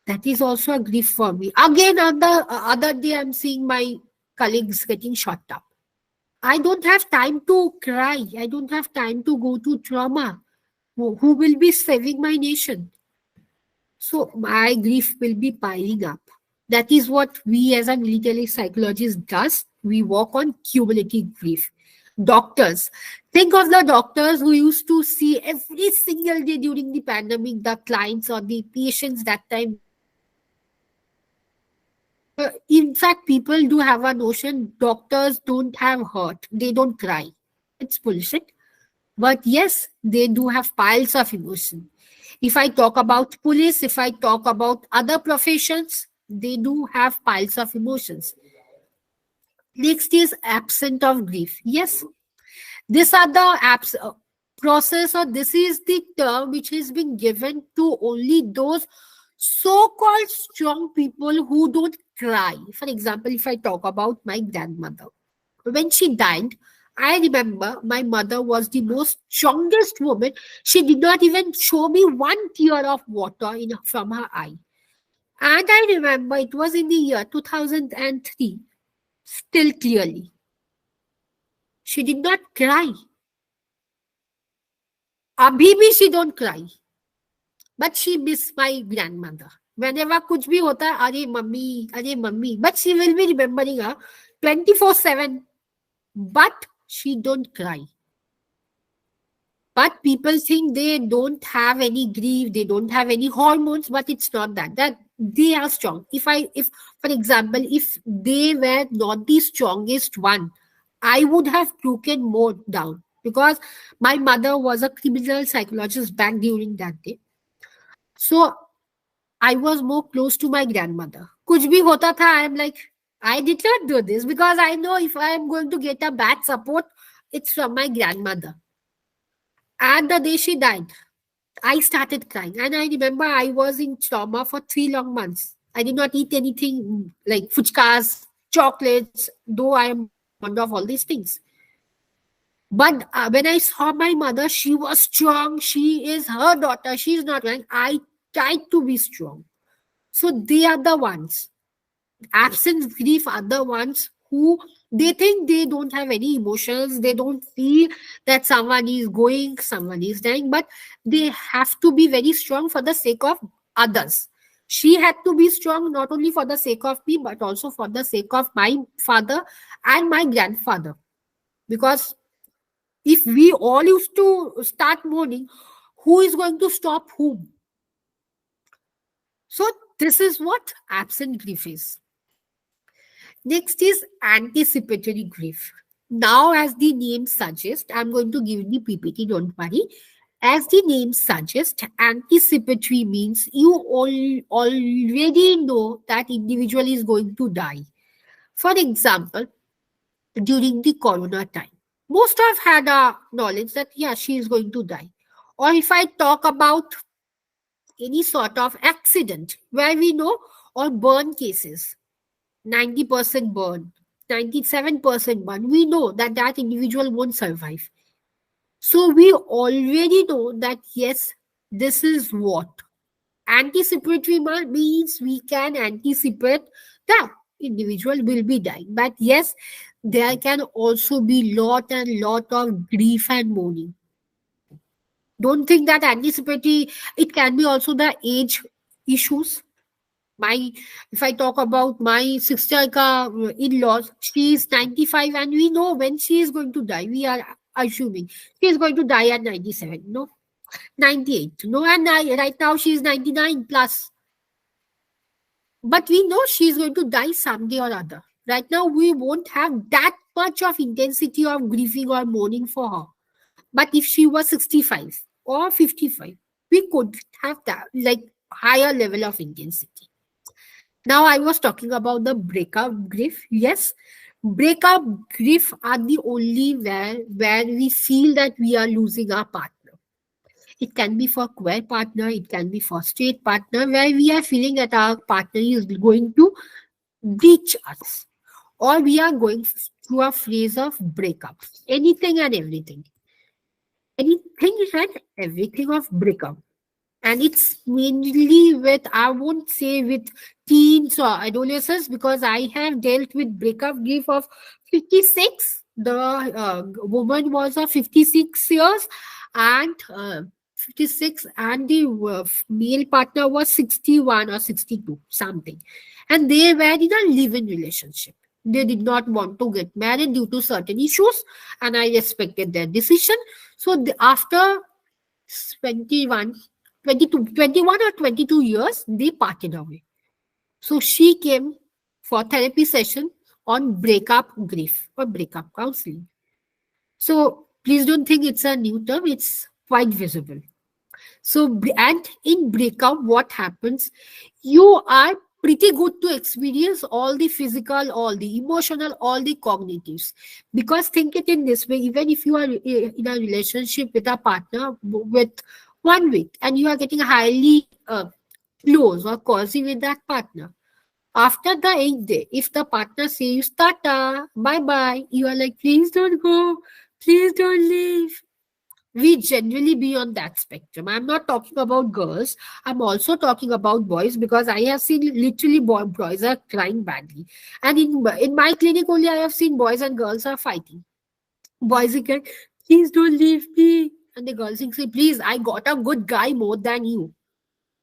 That is also a grief for me. Again, on the other day, I'm seeing my colleagues getting shot up. I don't have time to cry. I don't have time to go to trauma. Who will be saving my nation? So my grief will be piling up. That is what we as a military psychologist does. We work on cumulative grief. Doctors. Think of the doctors who used to see every single day during the pandemic the clients or the patients that time. In fact, people do have a notion doctors don't have hurt, they don't cry. It's bullshit. But yes, they do have piles of emotion. If I talk about police, if I talk about other professions, they do have piles of emotions. Next is absent of grief. Yes, these are the process, or this is the term which is being given to only those so-called strong people who don't cry. For example, if I talk about my grandmother, when she died, I remember my mother was the most strongest woman. She did not even show me one tear of water from her eye. And I remember it was in the year 2003, still clearly. She did not cry. Abhi bhi she don't cry. But she miss my grandmother. Whenever kuch bhi hota hai, are mummy. But she will be remembering her 24/7. But she don't cry. But people think they don't have any grief, they don't have any hormones, but it's not that. That they are strong. If for example, if they were not the strongest one, I would have broken more down because my mother was a criminal psychologist back during that day. So I was more close to my grandmother. Kuch bhi hota tha, I am like, I did not do this because I know if I am going to get a bad support, it's from my grandmother. And the day she died, I started crying. And I remember I was in trauma for 3 long months. I did not eat anything like fuchkas, chocolates, though I am fond of all these things. But when I saw my mother, she was strong. She is her daughter. She is not crying. I tried to be strong. So they are the ones. Absence grief are the ones who they think they don't have any emotions, they don't feel that someone is going, someone is dying, but they have to be very strong for the sake of others. She had to be strong not only for the sake of me, but also for the sake of my father and my grandfather. Because if we all used to start mourning, who is going to stop whom? So this is what absent grief is. Next is anticipatory grief. Now, as the name suggests, I'm going to give the PPT, don't worry. As the name suggests, anticipatory means you already know that individual is going to die. For example, during the corona time, most have had a knowledge that, yeah, she is going to die. Or if I talk about any sort of accident where we know, or burn cases, 90% burn, 97% burn, we know that that individual won't survive. So we already know that, yes, this is what. Anticipatory means we can anticipate that individual will be dying. But yes, there can also be lot of grief and mourning. Don't think that anticipatory, it can be also the age issues. If I talk about my sister in-laws, she is 95 and we know when she is going to die. We are assuming she is going to die at 97, no, 98, no, and right now she is 99 plus. But we know she is going to die someday or other. Right now we won't have that much of intensity of grieving or mourning for her. But if she was 65 or 55, we could have that like higher level of intensity. Now, I was talking about the breakup grief. Yes, Breakup grief are the only where we feel that we are losing our partner. It can be for queer partner, it can be for straight partner, where we are feeling that our partner is going to breach us, or we are going through a phase of breakup. Anything and everything. Anything and everything of breakup. And it's mainly with, I won't say with teens or adolescents, because I have dealt with breakup grief of 56. The woman was of 56 years, and 56, and the male partner was 61 or 62 something, and they were in a live-in relationship. They did not want to get married due to certain issues, and I respected their decision. So after 21, 22, 21 or 22 years, they parted away. So she came for therapy session on breakup grief or breakup counseling. So please don't think it's a new term, it's quite visible. So, and in breakup, what happens? You are pretty good to experience all the physical, all the emotional, all the cognitives. Because think it in this way, even if you are in a relationship with a partner with 1 week and you are getting highly close or cozy with that partner, after the 8th day, if the partner says tata, bye bye, you are like, please don't go, please don't leave. We generally be on that spectrum. I'm not talking about girls. I'm also talking about boys, because I have seen literally boys are crying badly. And in my clinic only, I have seen boys and girls are fighting. Boys are like, please don't leave me. And the girls say, please, I got a good guy more than you.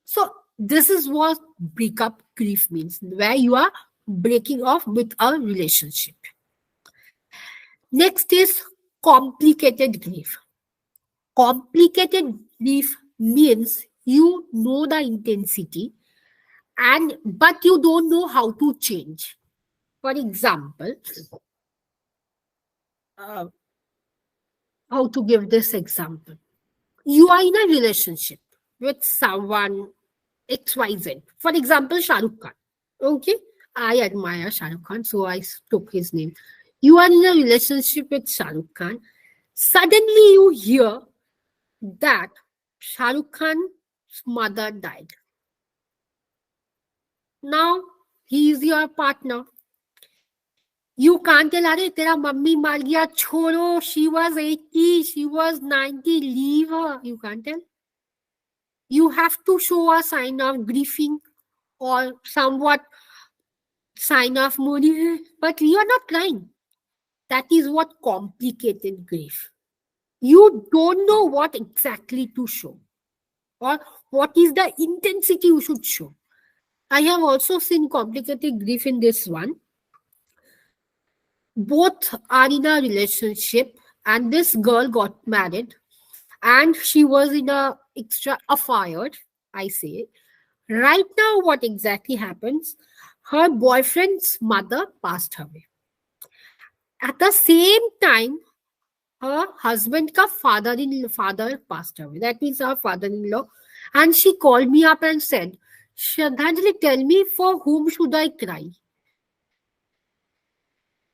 So this is what breakup grief means, where you are breaking off with a relationship. Next is complicated grief. Complicated grief means you know the intensity, and but you don't know how to change. For example, uh, how to give this example? You are in a relationship with someone XYZ. For example, Shah Rukh Khan. Okay, I admire Shah Rukh Khan, so I took his name. You are in a relationship with Shah Rukh Khan. Suddenly, you hear that Shah Rukh Khan's mother died. Now he is your partner. You can't tell, अरे तेरा mummy मार गया छोड़ो, she was 80, she was 90, leave her. You can't tell. You have to show a sign of grieving or somewhat sign of mourning, but you are not crying. That is what complicated grief. You don't know what exactly to show or what is the intensity you should show. I have also seen complicated grief in this one. Both are in a relationship, and this girl got married, and she was in a extra affair, I say. Right now, what exactly happens? Her boyfriend's mother passed away. At the same time, her husband ka father passed away. That means her father-in-law. And she called me up and said, Shradhanjali, tell me, for whom should I cry?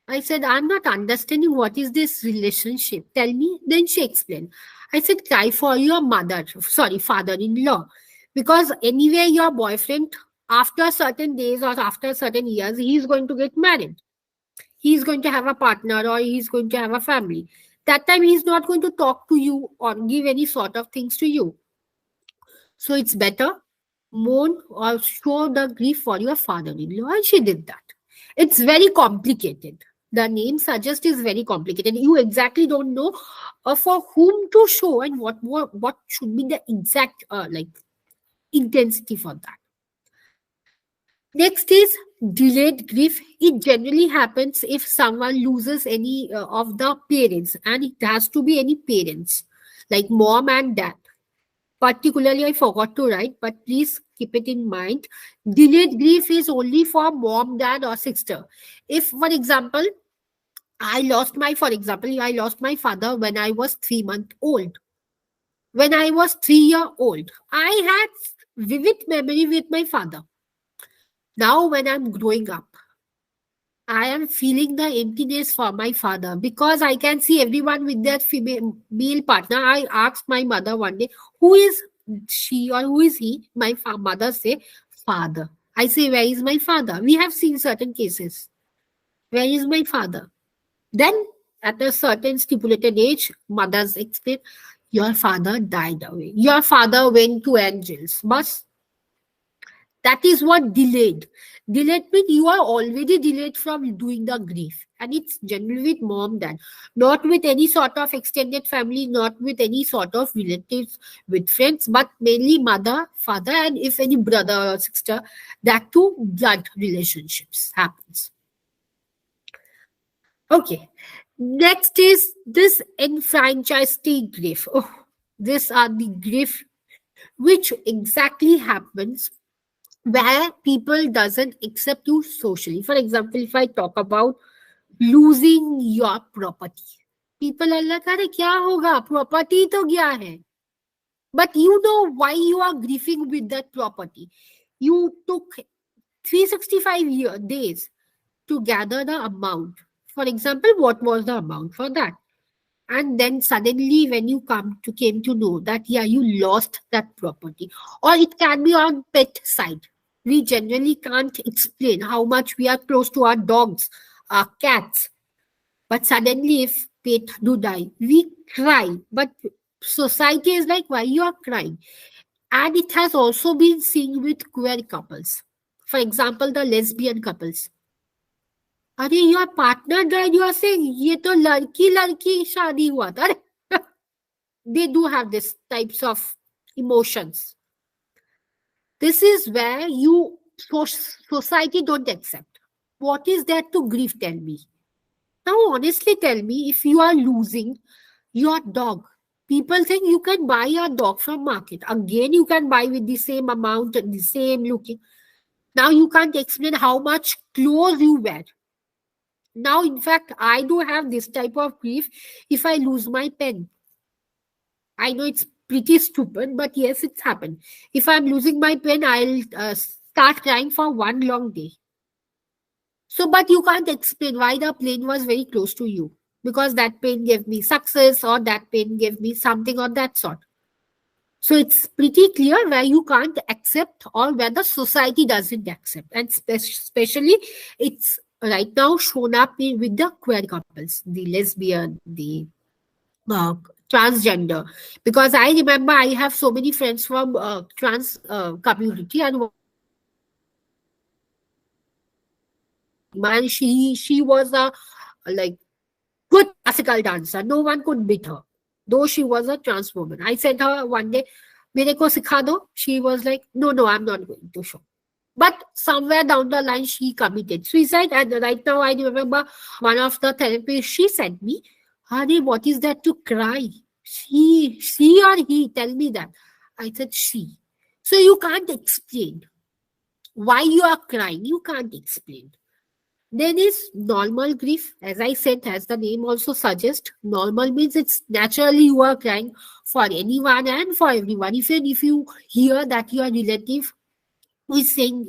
I said, I'm not understanding what is this relationship. Tell me. Then she explained. I said, cry for your father-in-law. Because anyway, your boyfriend, after certain days or after certain years, he is going to get married. He is going to have a partner or he is going to have a family. That time, he is not going to talk to you or give any sort of things to you. So it's better mourn or show the grief for your father-in-law. And she did that. It's very complicated. The name suggests is very complicated. You exactly don't know for whom to show and what should be the exact intensity for that. Next is delayed grief. It generally happens if someone loses any of the parents, and it has to be any parents like mom and dad. Particularly, I forgot to write, but please keep it in mind. Delayed grief is only for mom, dad, or sister. If, for example, I lost my father when I was 3 months old. When I was 3 years old, I had vivid memory with my father. Now, when I'm growing up, I am feeling the emptiness for my father because I can see everyone with their female male partner. I asked my mother one day, who is she or who is he? My mother say, father. I say, where is my father? We have seen certain cases. Where is my father? Then, at a certain stipulated age, mothers explain, your father died away. Your father went to angels. But that is what delayed. Delayed means you are already delayed from doing the grief. And it's generally with mom, dad. Not with any sort of extended family, not with any sort of relatives, with friends, but mainly mother, father, and if any brother or sister, that too blood relationships happens. Okay. Next is this enfranchised grief. Oh, these are the grief which exactly happens where people doesn't accept you socially. For example, if I talk about losing your property, people are like, अरे क्या होगा, property तो गया है. But you know why you are grieving with that property. You took 365 days to gather the amount. For example, what was the amount for that? And then suddenly when you came to know that yeah, you lost that property, or it can be on pet side. We generally can't explain how much we are close to our dogs, our cats, but suddenly if pet do die, we cry. But society is like, why you are crying? And it has also been seen with queer couples. For example, the lesbian couples. अरे your partner died, you are saying ये तो लड़की लड़की शादी हुआ था. अरे they do have this types of emotions. This is where you society don't accept. What is there to grieve? Tell me. Now honestly tell me, if you are losing your dog, people think you can buy your dog from market. Again, you can buy with the same amount and the same looking. Now you can't explain how much clothes you wear. Now, in fact, I do have this type of grief if I lose my pen. I know it's pretty stupid, but yes, it's happened. If I'm losing my pen, I'll start crying for one long day. So, but you can't explain why the plane was very close to you. Because that pen gave me success, or that pen gave me something of that sort. So it's pretty clear where you can't accept or where the society doesn't accept. And especially it's right now shown up with the queer couples, the lesbian, the transgender. Because I remember I have so many friends from trans community, and man, she was a like good classical dancer. No one could beat her, though she was a trans woman. I said her one day, "Mere ko sikha do." She was like, "No, I'm not going to show." But somewhere down the line, she committed suicide. And right now, I remember one of the therapists, she said me, "Honey, what is that to cry? She or he, tell me that." I said, she. So you can't explain why you are crying. You can't explain. Then is normal grief. As I said, as the name also suggests, normal means it's naturally you are crying for anyone and for everyone. Even if you hear that your relative who is saying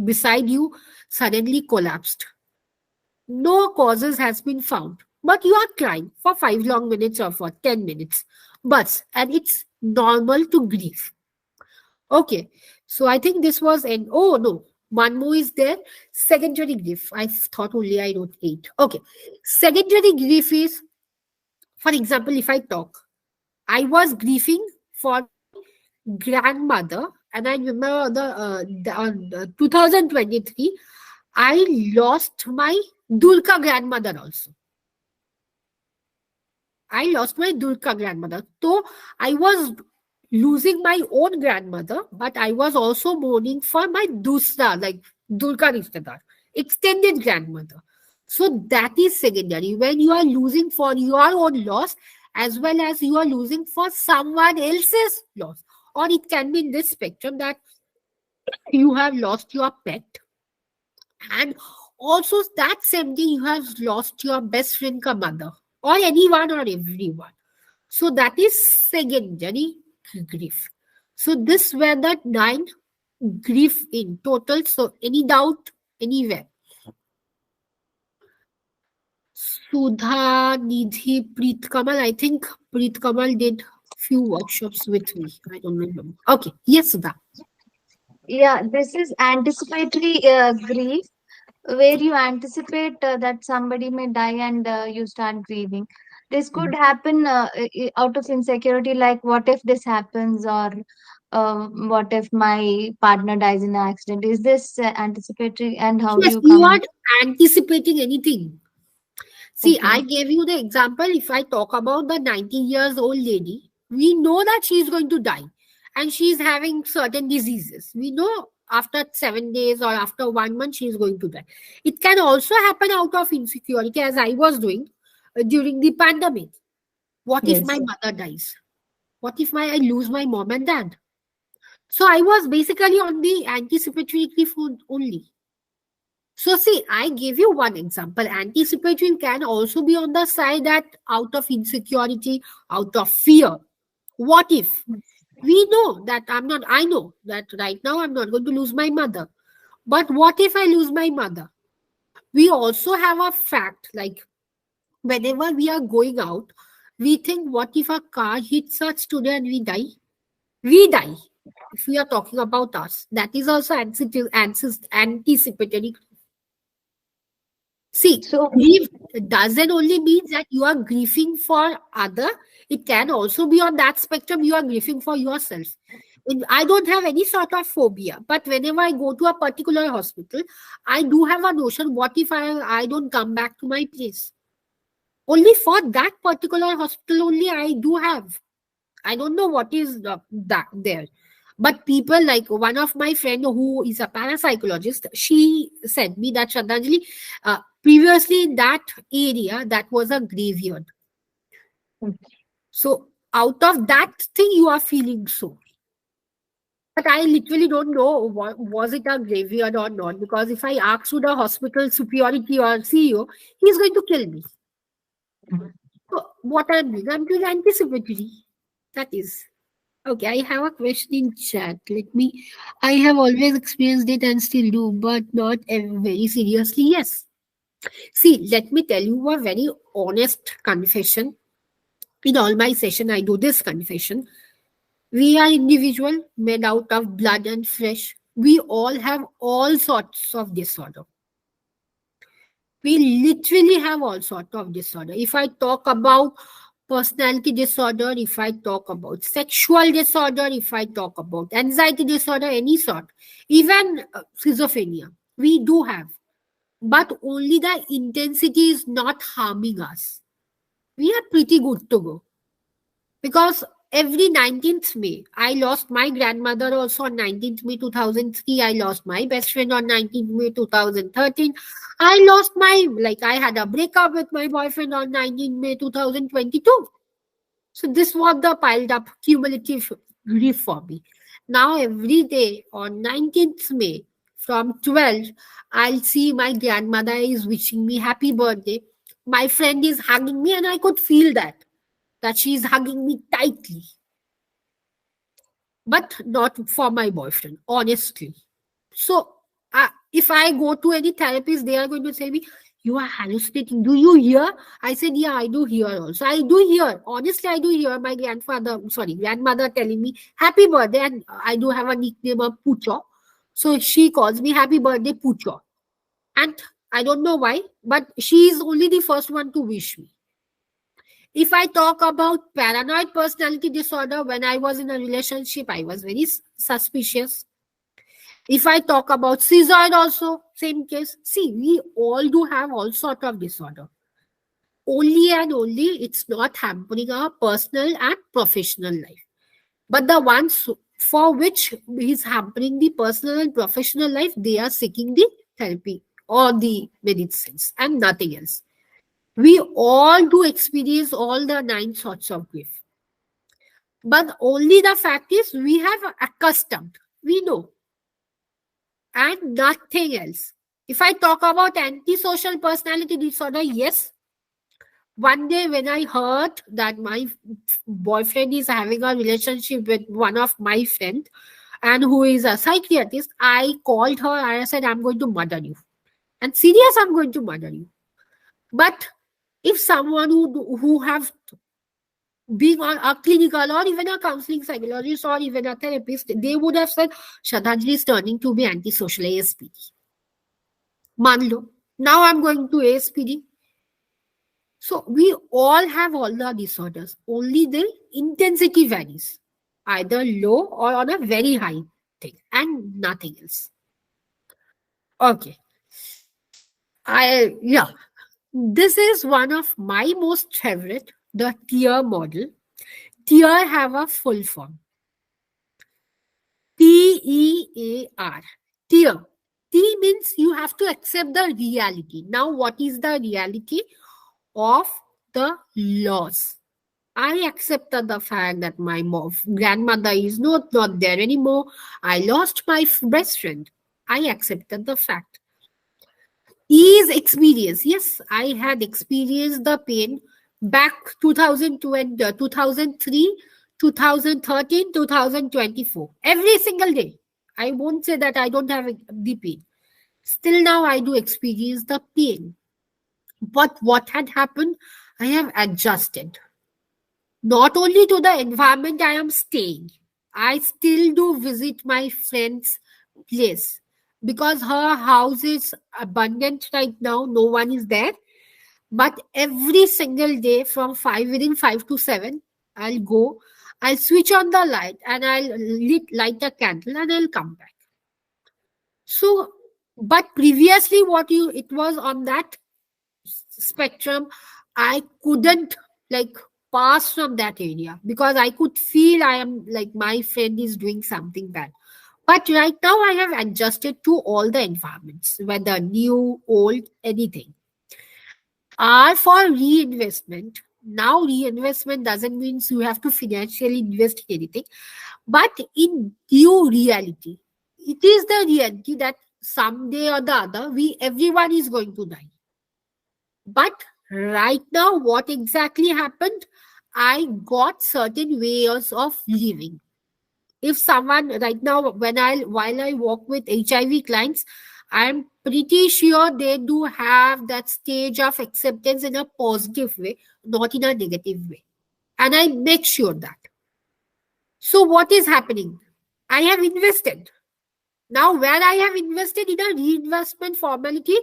beside you suddenly collapsed. No causes has been found, but you are crying for 5 long minutes or for 10 minutes. And it's normal to grieve. Okay, so I think this was an, oh no, one more is there. Secondary grief. I thought only I wrote 8. Okay, secondary grief is, for example, if I talk, I was grieving for grandmother, and I remember on 2023, I lost my Durga grandmother also. I lost my Durga grandmother. So I was losing my own grandmother, but I was also mourning for my Dusra, like Durga Rishtadar, extended grandmother. So that is secondary. When you are losing for your own loss, as well as you are losing for someone else's loss. Or it can be in this spectrum that you have lost your pet, and also that same day you have lost your best friend ka mother, or anyone or everyone. So that is secondary grief. So this were the 9 grief in total. So any doubt anywhere? Sudha, Nidhi, Preet Kamal. I think Preet Kamal did few workshops with me. I don't remember. Okay. Yes, Sudha. Yeah, this is anticipatory grief, where you anticipate that somebody may die and you start grieving. This could happen out of insecurity, like what if this happens, or what if my partner dies in an accident? Is this anticipatory, and how do Yes, you you come? are anticipating anything. See, Okay. I gave you the example. If I talk about the 90 years old lady, we know that she is going to die and she is having certain diseases. We know after 7 days or after 1 month she is going to die. It can also happen out of insecurity, as I was doing during the pandemic. What if my Yes. mother dies? What if I lose my mom and dad? So I was basically on the anticipatory grief only. So see, I gave you one example. Anticipatory can also be on the side that out of insecurity, out of fear. What if? We know that I know that right now I'm not going to lose my mother. But what if I lose my mother? We also have a fact like whenever we are going out, we think, what if a car hits us today and we die? We die. If we are talking about us, that is also anticipatory. See, So, grief doesn't only mean that you are grieving for other. It can also be on that spectrum you are grieving for yourself. I don't have any sort of phobia, but whenever I go to a particular hospital, I do have a notion, what if I don't come back to my place? Only for that particular hospital only I do have. I don't know what is that there. But people like one of my friend who is a parapsychologist, she said me that Shraddhanjali, previously in that area, that was a graveyard. So out of that thing, you are feeling so. But I literally don't know was it a graveyard or not, because if I ask to the hospital superiority or CEO, he's going to kill me. So what I'm doing anticipatory. That is. Okay, I have a question in chat. I have always experienced it and still do, but not very seriously. Yes. See, let me tell you a very honest confession. In all my session, I do this confession. We are individual made out of blood and flesh. We all have all sorts of disorder. We literally have all sorts of disorder. If I talk about personality disorder, if I talk about sexual disorder, if I talk about anxiety disorder, any sort, even schizophrenia, we do have. But only the intensity is not harming us. We are pretty good to go. Because every 19th May, I lost my grandmother also on 19th May 2003. I lost my best friend on 19th May 2013. I lost I had a breakup with my boyfriend on 19th May 2022. So this was the piled up cumulative grief for me. Now every day on 19th May from 12, I'll see my grandmother is wishing me happy birthday. My friend is hugging me and I could feel that she is hugging me tightly. But not for my boyfriend, honestly. So if I go to any therapist, they are going to say me, you are hallucinating. Do you hear? I said, yeah, I do hear also. I do hear. Honestly, I do hear my grandmother telling me happy birthday. And I do have a nickname of Pucho. So she calls me happy birthday, Pucho. And I don't know why, but she is only the first one to wish me. If I talk about paranoid personality disorder, when I was in a relationship, I was very suspicious. If I talk about schizoid also, same case. See, we all do have all sort of disorder. Only and only it's not hampering our personal and professional life. But the ones for which is hampering the personal and professional life, they are seeking the therapy or the medicines and nothing else. We all do experience all the 9 sorts of grief. But only the fact is we have accustomed. We know. And nothing else. If I talk about antisocial personality disorder, yes. One day when I heard that my boyfriend is having a relationship with one of my friends and who is a psychiatrist, I called her and I said, I'm going to murder you. And serious, I'm going to murder you. But If someone who have been on a clinical or even a counseling psychologist or even a therapist, they would have said Shraddhanjali is turning to be antisocial ASPD. मान लो, now I'm going to ASPD. So we all have all the disorders, only the intensity varies, either low or on a very high thing and nothing else. Okay. This is one of my most favorite, the tier model. Tier have a full form. TEAR. Tier. T means you have to accept the reality. Now, what is the reality of the loss? I accepted the fact that my grandmother is not there anymore. I lost my best friend. I accepted the fact. Is experience. Yes, I had experienced the pain back 2020, 2003, 2013, 2024. Every single day. I won't say that I don't have the pain. Still now I do experience the pain. But what had happened? I have adjusted. Not only to the environment I am staying, I still do visit my friend's place because her house is abundant right now. No one is there. But every single day from within 5 to 7, I'll go, I'll switch on the light and I'll light a candle and I'll come back. So, but previously it was on that spectrum, I couldn't pass from that area because I could feel I am my friend is doing something bad. But right now I have adjusted to all the environments, whether new, old, anything. R for reinvestment. Now reinvestment doesn't mean you have to financially invest in anything, but in new reality. It is the reality that someday or the other, everyone is going to die. But right now, what exactly happened? I got certain ways of living. If someone right now, while I work with HIV clients, I'm pretty sure they do have that stage of acceptance in a positive way, not in a negative way. And I make sure that. So what is happening? I have invested. Now, where I have invested in a reinvestment formality,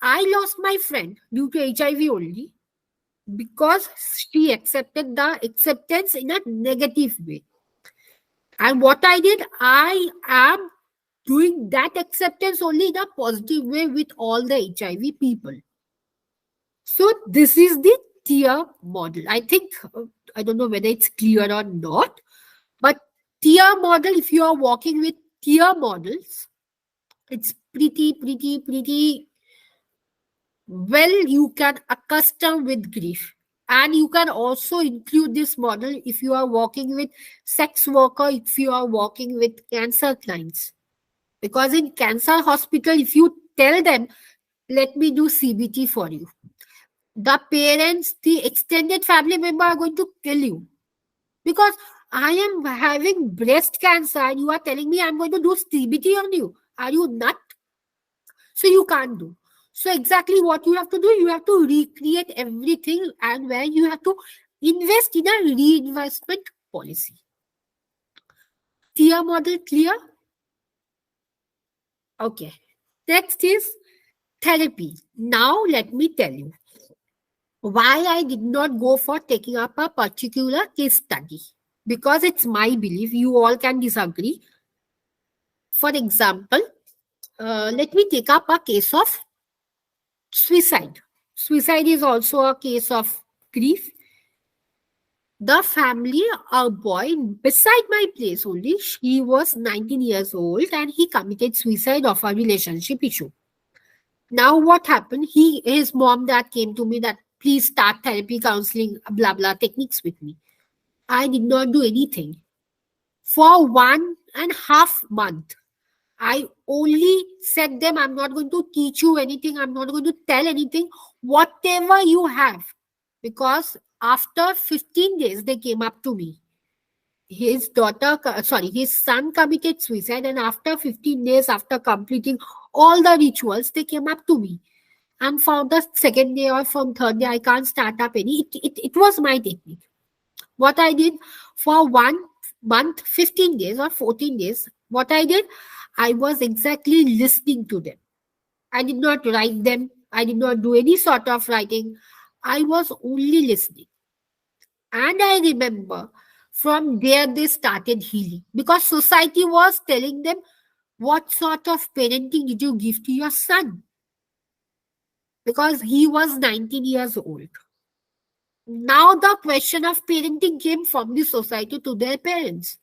I lost my friend due to HIV only because she accepted the acceptance in a negative way. And what I did, I am doing that acceptance only in a positive way with all the HIV people. So this is the tier model. I think, I don't know whether it's clear or not, but tier model, if you are working with tier models, it's pretty well, you can accustom with grief. And you can also include this model if you are working with sex worker, if you are working with cancer clients. Because in cancer hospital, if you tell them, let me do CBT for you, the parents, the extended family member are going to kill you. Because I am having breast cancer and you are telling me I'm going to do CBT on you. Are you nut? So you can't do. So exactly what you have to do, you have to recreate everything and where you have to invest in a reinvestment policy. Tier model clear? Okay. Next is therapy. Now let me tell you why I did not go for taking up a particular case study. Because it's my belief, you all can disagree. For example, let me take up a case of suicide. Suicide is also a case of grief. The family, a boy beside my place only, he was 19 years old and he committed suicide of a relationship issue. Now what happened? His mom that came to me that please start therapy, counseling, blah, blah, techniques with me. I did not do anything. For 1.5 months, I only said them, I'm not going to teach you anything. I'm not going to tell anything. Whatever you have. Because after 15 days, they came up to me. His son committed suicide. And after 15 days, after completing all the rituals, they came up to me. And for the second day or from third day, I can't start up any. It was my technique. What I did for 1 month, 15 days or 14 days, what I did, I was exactly listening to them. I did not write them. I did not do any sort of writing. I was only listening. And I remember from there they started healing because society was telling them, what sort of parenting did you give to your son? Because he was 19 years old. Now the question of parenting came from the society to their parents.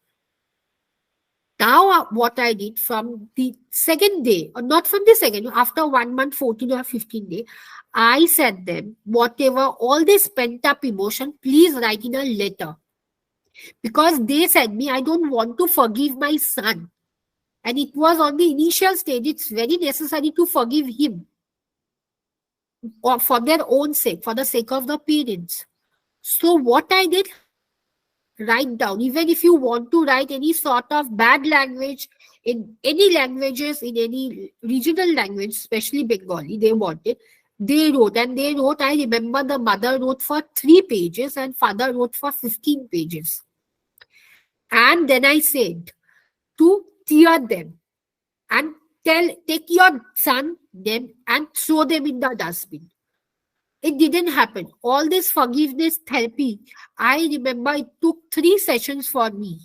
Now what I did from the second day, or not from the second, after 1 month, 14 or 15 day, I said them, whatever, all this pent up emotion, please write in a letter. Because they said me, I don't want to forgive my son. And it was on the initial stage, it's very necessary to forgive him. Or for their own sake, for the sake of the parents. So what I did, write down, even if you want to write any sort of bad language in any languages, in any regional language, especially Bengali, they wanted, they wrote, I remember the mother wrote for 3 pages and father wrote for 15 pages. And then I said to tear them and take your son, them, and throw them in the dustbin. It didn't happen. All this forgiveness therapy, I remember it took 3 sessions for me.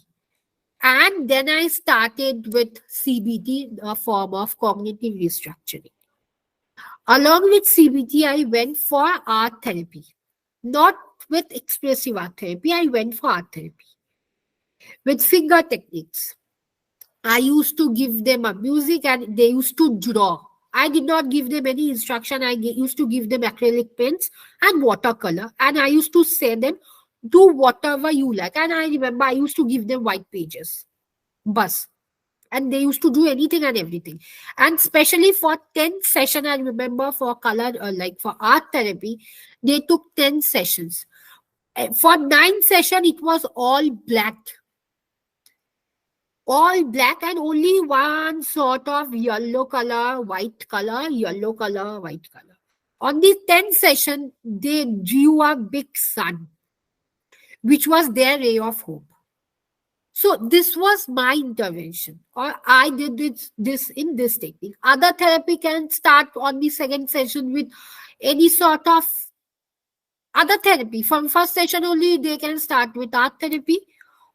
And then I started with CBT, a form of cognitive restructuring. Along with CBT, I went for art therapy. Not with expressive art therapy, I went for art therapy. With finger techniques. I used to give them a music and they used to draw. I did not give them any instruction. I used to give them acrylic paints and watercolor. And I used to say them, do whatever you like. And I remember I used to give them white pages. Bus. And they used to do anything and everything. And especially for 10 session, I remember for color, like for art therapy, they took 10 sessions. For 9 session, it was all black. All black and only one sort of yellow color, white color, yellow color, white color. On the 10th session, they drew a big sun, which was their ray of hope. So this was my intervention, or I did this in this technique. Other therapy can start on the second session with any sort of other therapy. From first session only, they can start with art therapy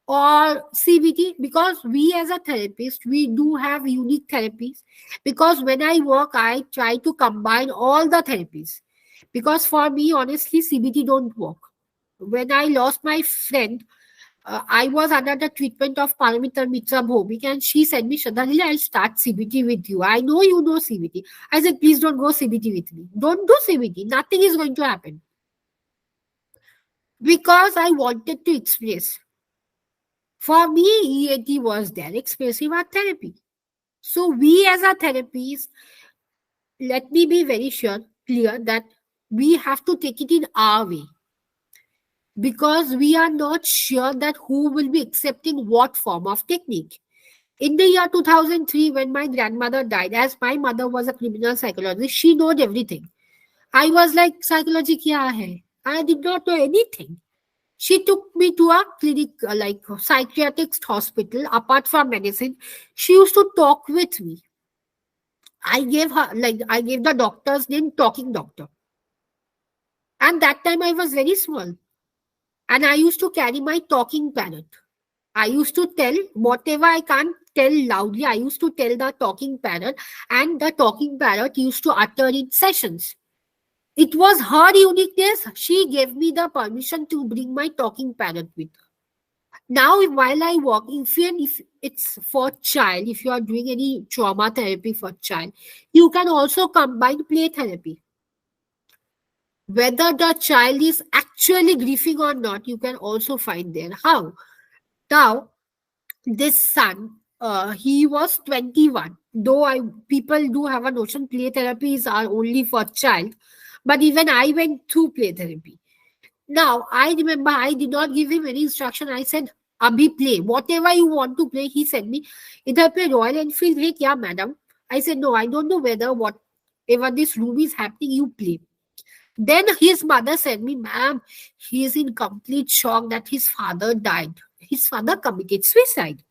or CBT, because we as a therapist, we do have unique therapies. Because when I work, I try to combine all the therapies. Because for me, honestly, CBT don't work. When I lost my friend, I was under the treatment of Paramita Mitra Bhomik, and she said me, Shradhanjali, I'll start CBT with you. I know you know CBT. I said, please don't go CBT with me. Don't do CBT. Nothing is going to happen. Because I wanted to express. For me, EAT was there, expressive art therapy. So we as a therapist, let me be very clear that we have to take it in our way. Because we are not sure that who will be accepting what form of technique. In the year 2003, when my grandmother died, as my mother was a criminal psychologist, she knowed everything. I was like, psychology kya hai? I did not know anything. She took me to a clinic, like a psychiatrist hospital, apart from medicine. She used to talk with me. I gave the doctor's name, talking doctor. And that time I was very small. And I used to carry my talking parrot. I used to tell whatever I can't tell loudly, I used to tell the talking parrot, and the talking parrot used to utter in sessions. It was her uniqueness. She gave me the permission to bring my talking parrot with her. Now, while I walk, if it's for child, if you are doing any trauma therapy for child, you can also combine play therapy. Whether the child is actually grieving or not, you can also find there. How? Now, this son, he was 21. Though people do have a notion play therapies are only for child, but even I went through play therapy. Now, I remember I did not give him any instruction. I said, Abhi, play. Whatever you want to play, he said me, idhar pe Royal Enfield hai kya, madam? I said, no, I don't know what whatever this room is happening, you play. Then his mother said me, ma'am, he is in complete shock that his father died. His father committed suicide.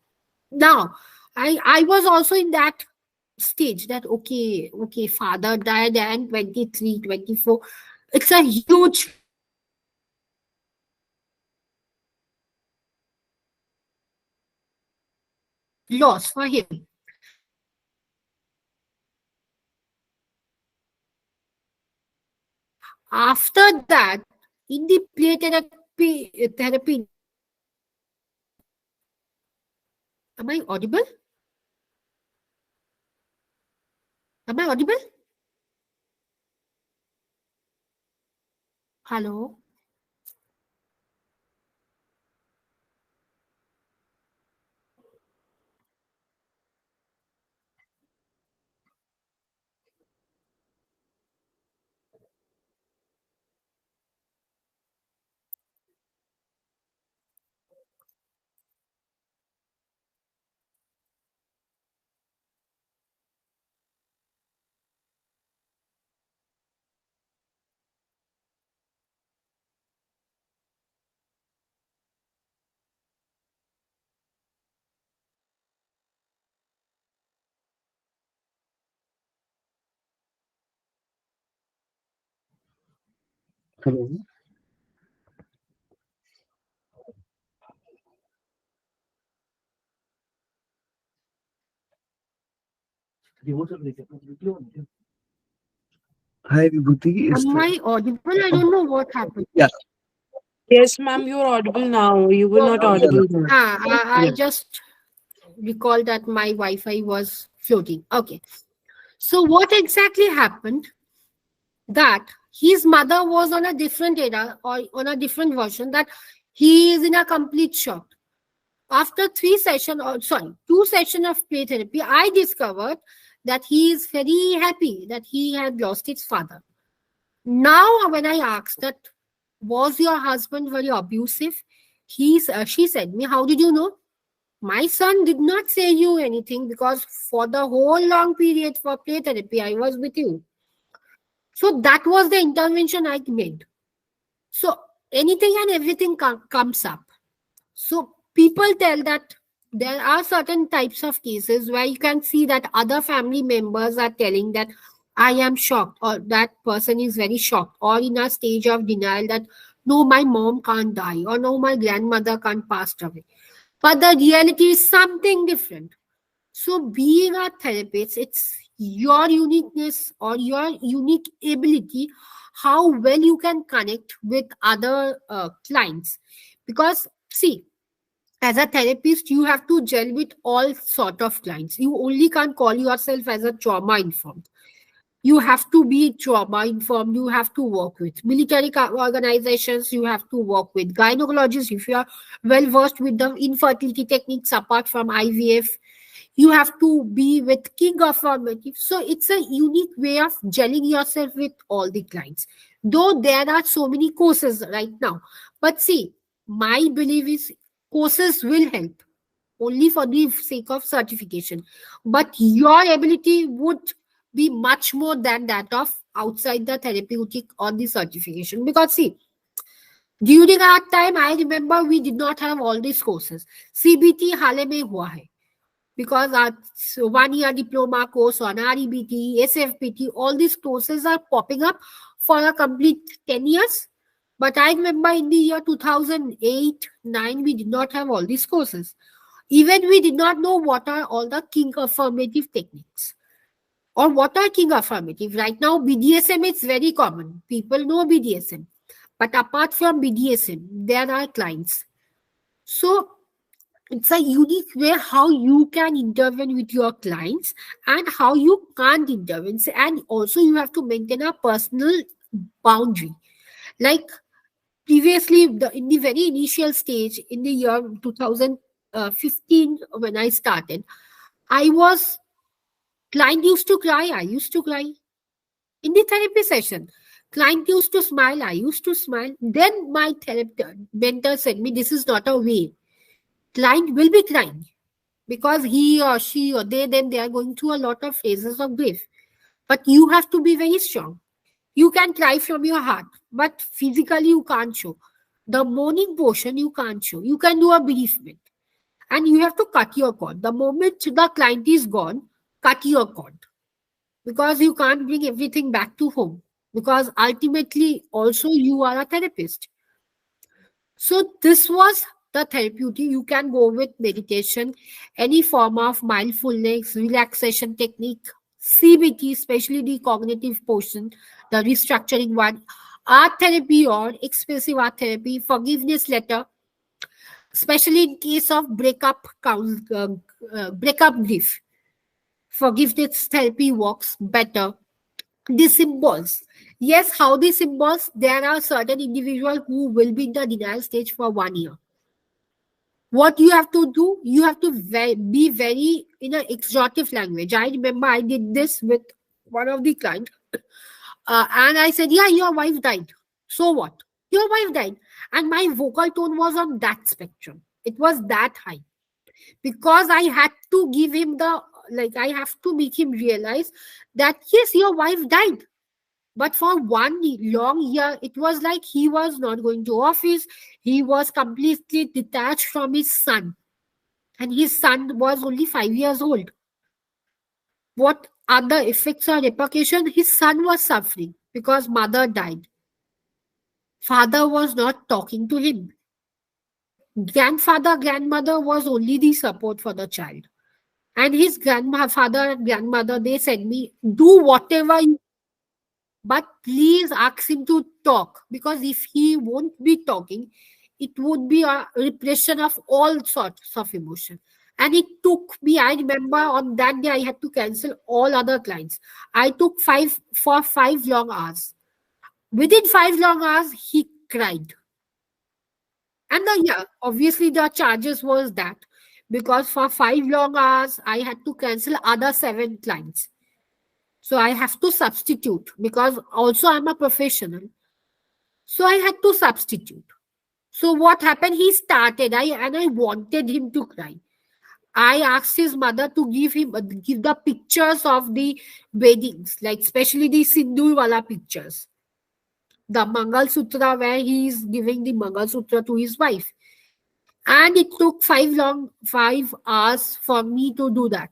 Now, I was also in that stage that okay, father died and 23, 24. It's a huge loss for him. So after that, in the play therapy industry, am I audible? Am I audible? Hello? Hello. Hi, Vibhuti. Is Am the I audible? I don't know what happened. yeah, Yes, ma'am, you're audible now. You were not yeah, audible then. I Yeah. just recall that my Wi-Fi was floating. Okay. So what exactly happened? That his mother was on a different era or on a different version, that he is in a complete shock. After 3 session, or sorry, 2 session of play therapy, I discovered that he is very happy that he had lost his father. Now, when I asked that, was your husband very abusive? She said me, how did you know? My son did not say you anything because for the whole long period for play therapy, I was with you. So that was the intervention I made. So anything and everything comes up. So people tell that there are certain types of cases where you can see that other family members are telling that I am shocked, or that person is very shocked, or in a stage of denial that no, my mom can't die, or no, my grandmother can't pass away. But the reality is something different. So being a therapist, it's your uniqueness or your unique ability, how well you can connect with other clients. Because see, as a therapist, you have to gel with all sort of clients. You only can't call yourself as a trauma informed. You have to be trauma informed. You have to work with military organizations. You have to work with gynecologists if you are well versed with the infertility techniques apart from IVF. You have to be with king affirmative. So it's a unique way of gelling yourself with all the clients. Though there are so many courses right now. But see, my belief is courses will help only for the sake of certification. But your ability would be much more than that of outside the therapeutic or the certification. Because see, during our time, I remember we did not have all these courses. CBT हाल में हुआ है because our 1 year diploma course on REBT, SFPT, all these courses are popping up for a complete 10 years. But I remember in the year 2008, 9, we did not have all these courses. Even we did not know what are all the king affirmative techniques or what are king affirmative. Right now, BDSM is very common. People know BDSM. But apart from BDSM, there are clients. So it's a unique way how you can intervene with your clients and how you can't intervene. And also you have to maintain a personal boundary. Like previously, in the very initial stage, in the year 2015, when I started, I was, client used to cry, I used to cry. In the therapy session, client used to smile, I used to smile. Then my therapist mentor said me, this is not a way. Client will be crying because he or she or they, then they are going through a lot of phases of grief. but you have to be very strong. You can cry from your heart, but physically you can't show. The mourning portion you can't show. You can do a bereavement, and you have to cut your cord. The moment the client is gone, cut your cord, because you can't bring everything back to home, because ultimately also you are a therapist. So this was the therapeutic. You can go with meditation, any form of mindfulness, relaxation technique, CBT, especially the cognitive portion, the restructuring one, art therapy or expressive art therapy, forgiveness letter, especially in case of breakup grief. Forgiveness therapy works better. The symbols. Yes, how the symbols? There are certain individuals who will be in the denial stage for 1 year. What you have to do, you have to be very in an exotic language. I remember I did this with one of the clients, and I said, "Yeah, your wife died. So what? Your wife died." And my vocal tone was on that spectrum. It was that high because I had to give him I have to make him realize that yes, your wife died. But for 1 long year, it was like he was not going to office. He was completely detached from his son. And his son was only 5 years old. What are the effects or repercussions? His son was suffering because mother died. Father was not talking to him. Grandfather, grandmother was only the support for the child. And his grandfather and grandmother, they said me, do whatever you, but please ask him to talk, because if he won't be talking, it would be a repression of all sorts of emotion. And it took me, I remember on that day I had to cancel all other clients. I took 5 long hours. Within 5 long hours, he cried. And yeah, obviously the charges was that, because for 5 long hours I had to cancel other 7 clients. So I have to substitute, because also I'm a professional. So I had to substitute. So what happened? He started, I wanted him to cry. I asked his mother to give the pictures of the weddings, like especially the Sindoor wala pictures. The Mangal Sutra, where he is giving the Mangal Sutra to his wife. And it took 5 hours for me to do that.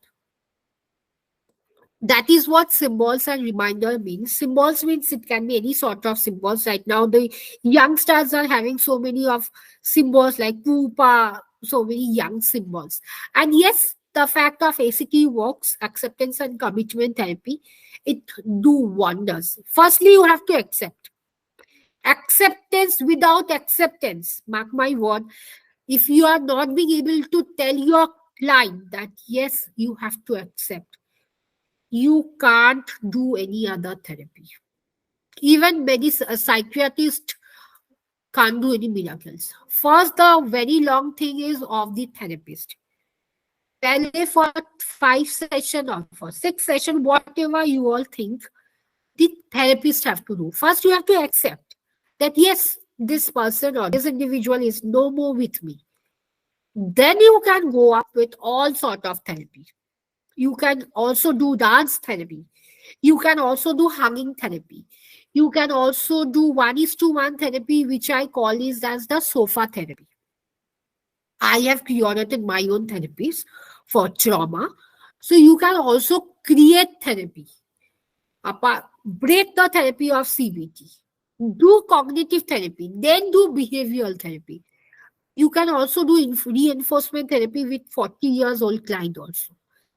That is what symbols and reminder means. Symbols means it can be any sort of symbols. Right now, the youngsters are having so many of symbols like pupa, so many young symbols. And yes, the fact of ACT works, acceptance and commitment therapy, it do wonders. Firstly, you have to accept. Acceptance without acceptance, mark my word, if you are not being able to tell your client that yes, you have to accept, you can't do any other therapy. Even a psychiatrist can't do any miracles. First, the very long thing is of the therapist. Pehle for 5 session or for 6 session, whatever you all think, the therapist have to do. First, you have to accept that yes, this person or this individual is no more with me. Then you can go up with all sort of therapy. You can also do dance therapy. You can also do hugging therapy. You can also do 1:1 therapy, which I call is as the sofa therapy. I have created my own therapies for trauma. So you can also create therapy. Break the therapy of CBT. Do cognitive therapy. Then do behavioral therapy. You can also do reinforcement therapy with 40 years old client also.